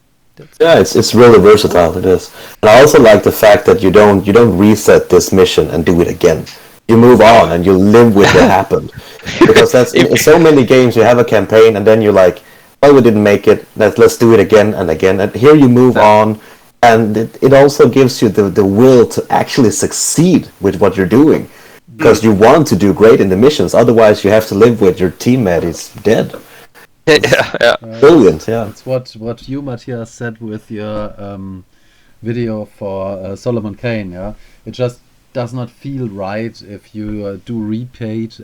It's really versatile. It is, and I also like the fact that you don't reset this mission and do it again. You move on and you live with what happened, because that's in so many games you have a campaign and then you're like, oh, we didn't make it. Let's do it again and again. And here you move on. And it also gives you the will to actually succeed with what you're doing, because you want to do great in the missions. Otherwise, you have to live with your teammate is dead. Yeah. Brilliant, yeah. It's what you, Matthias, said with your video for Solomon Kane. Yeah, it just does not feel right if you do repaid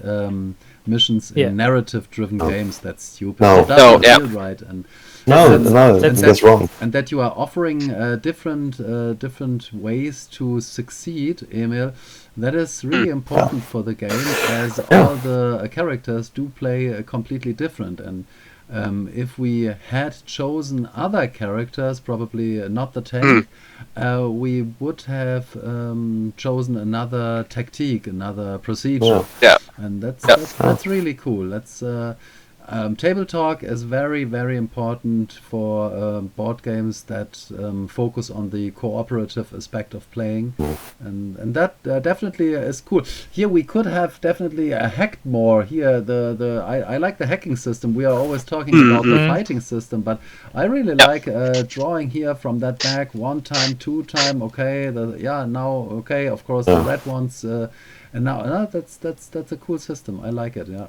missions in narrative-driven games. That's stupid. No. It does not feel right, and No, that's that's wrong. and that you are offering different ways to succeed, Emil. That is really important for the game, as all the characters do play completely different. And if we had chosen other characters, probably not the tank, we would have chosen another tactique, another procedure. Yeah. And that's really cool. That's table talk is very, very important for board games that focus on the cooperative aspect of playing, and that definitely is cool. Here we could have definitely hacked more. Here I like the hacking system. We are always talking about the fighting system, but I really like drawing here from that bag 1 time, 2 time. Okay, now okay. Of course the red ones, and now that's a cool system. I like it. Yeah.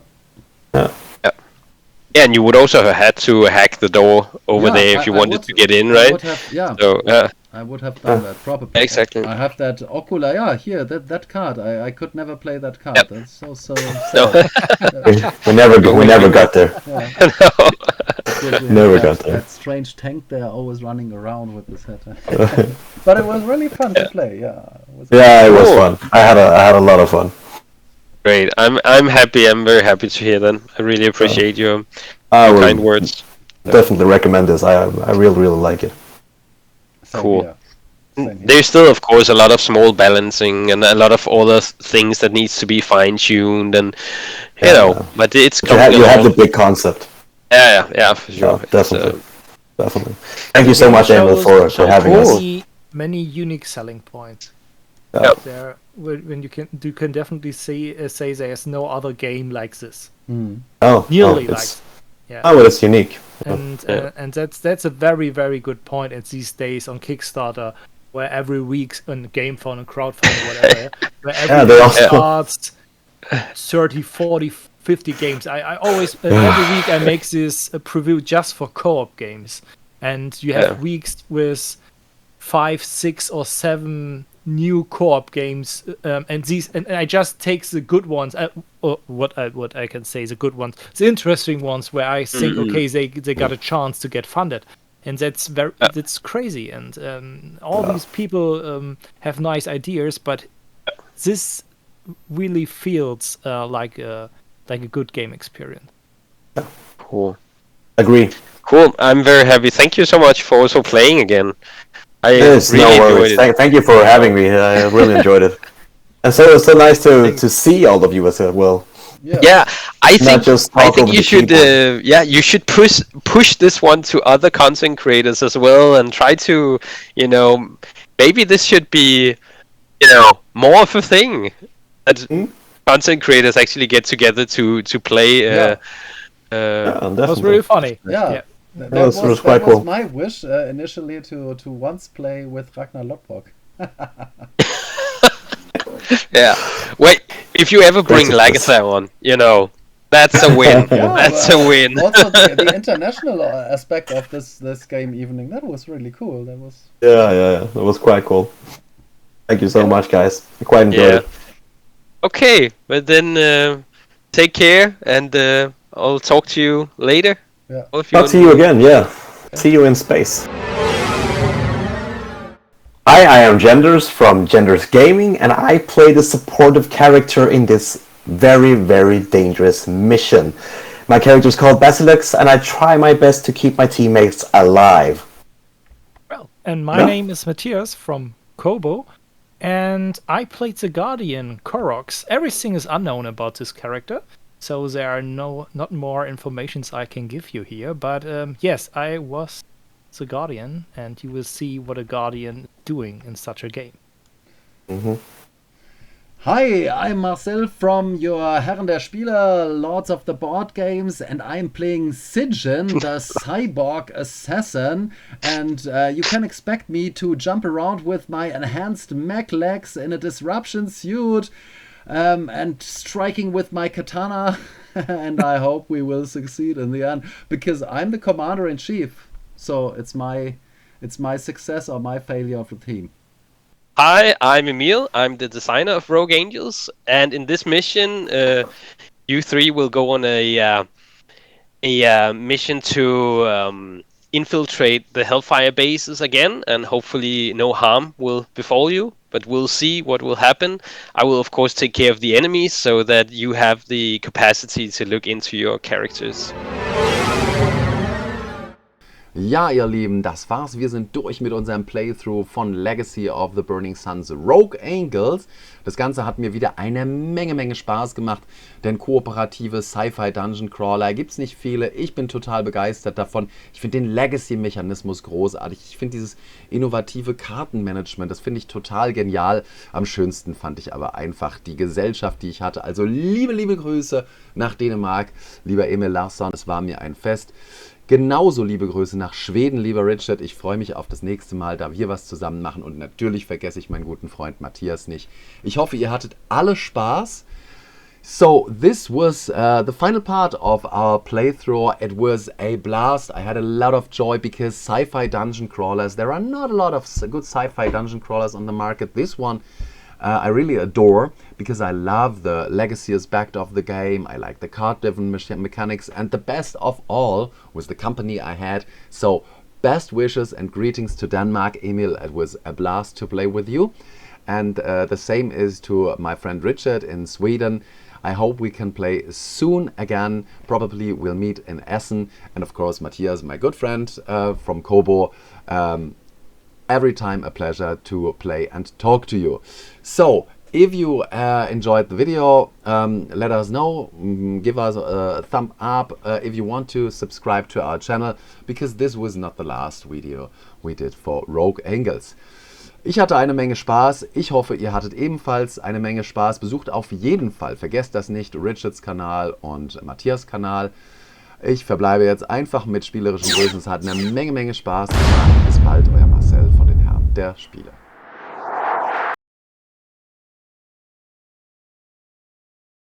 Yeah, and you would also have had to hack the door over there if you wanted to get in, right? I would have, So, I would have done that probably. Exactly. I have that Ocula. Yeah, here that card. I could never play that card. Yep. That's so No. sad. We never got there. Never got there. That strange tank there, always running around with his head. But it was really fun to play. Yeah. Yeah, it was fun. I had a lot of fun. Great. I'm happy. I'm very happy to hear that. I really appreciate your I kind would words. definitely recommend this. I really like it. Cool. Same here. There's still, of course, a lot of small balancing and a lot of other things that needs to be fine-tuned, and you know, but it's You have along. the big concept. Yeah, for sure. Yeah, definitely. Definitely. Thank you so much, Emil, for having us. Many unique selling points. Yeah. There, when you can definitely say there's no other game like this. Oh, Nearly like. it's, Yeah. oh, well, it's unique. And that's a very, very good point at these days on Kickstarter, where every week on GameFund and crowdfunding, whatever, where every week starts 30, 40, 50 games. I always every week I make this preview just for co-op games, and you have weeks with 5, 6, or 7 new co-op games, and I just take the good ones, or what I can say the good ones, the interesting ones where I think okay they got a chance to get funded, and that's crazy, and all these people have nice ideas, but this really feels like a good game experience. Cool. Agree. Cool. I'm very happy. Thank you so much for also playing again. I Yes, really no enjoyed worries. it. Thank you for having me. I really enjoyed it. And so it's so nice to see all of you as well. Yeah, I think just talk over you the should keyboard. you should push this one to other content creators as well, and try to, maybe this should be, more of a thing that content creators actually get together to play. That was really funny. Yeah. That was quite cool. my wish initially to once play with Ragnar Lodbrok. Yeah. Wait, if you ever bring Lagatha on, that's a win. That's a win. Also, the international aspect of this game evening, that was really cool. That was That was quite cool. Thank you so much, guys. I quite enjoyed it. Okay, but then take care, and I'll talk to you later. Yeah. I'll see you again, yeah. See you in space. Hi, I am Genders from Genders Gaming, and I play the supportive character in this very, very dangerous mission. My character is called Basilix, and I try my best to keep my teammates alive. Well, and my name is Matthias from COBO, and I played the Guardian Koroks. Everything is unknown about this character, so there are not more informations I can give you here. But yes, I was the Guardian, and you will see what a Guardian is doing in such a game. Hi, I'm Marcel from your Herren der Spieler, Lords of the Board Games, and I'm playing Sigyn, the cyborg assassin, and you can expect me to jump around with my enhanced mech legs in a disruption suit, and striking with my katana and I hope we will succeed in the end, because I'm the commander-in-chief. So it's my success or my failure of the team. Hi, I'm Emil. I'm the designer of Rogue Angels, and in this mission, you three will go on a mission to infiltrate the Hellfire bases again, and hopefully no harm will befall you. But we'll see what will happen. I will, of course, take care of the enemies so that you have the capacity to look into your characters. Ja, ihr Lieben, das war's. Wir sind durch mit unserem Playthrough von Legacy of the Burning Suns Rogue Angels. Das Ganze hat mir wieder eine Menge Spaß gemacht, denn kooperative Sci-Fi Dungeon Crawler gibt's nicht viele. Ich bin total begeistert davon. Ich finde den Legacy-Mechanismus großartig. Ich finde dieses innovative Kartenmanagement, das finde ich total genial. Am schönsten fand ich aber einfach die Gesellschaft, die ich hatte. Also liebe Grüße nach Dänemark, lieber Emil Larsson. Es war mir ein Fest. Genauso liebe Grüße nach Schweden, lieber Richard. Ich freue mich auf das nächste Mal, da wir was zusammen machen. Und natürlich vergesse ich meinen guten Freund Matthias nicht. Ich hoffe, ihr hattet alle Spaß. So, this was the final part of our playthrough. It was a blast. I had a lot of joy because sci-fi dungeon crawlers, there are not a lot of good sci-fi dungeon crawlers on the market. This one I really adore because I love the legacy aspect of the game. I like the card-driven mechanics, and the best of all was the company I had. So, best wishes and greetings to Denmark. Emil, it was a blast to play with you. And the same is to my friend Richard in Sweden. I hope we can play soon again. Probably we'll meet in Essen. And of course, Matthias, my good friend from COBO. Every time a pleasure to play and talk to you. So, if you enjoyed the video, let us know. Give us a thumb up if you want to subscribe to our channel, because this was not the last video we did for Rogue Angels. Ich hatte eine Menge Spaß. Ich hoffe, ihr hattet ebenfalls eine Menge Spaß. Besucht auf jeden Fall, vergesst das nicht, Richards Kanal und Matthias Kanal. Ich verbleibe jetzt einfach mit spielerischen Grüßen. Es hat eine Menge Spaß gemacht. Bis bald, euer Marcel von den Herren der Spiele.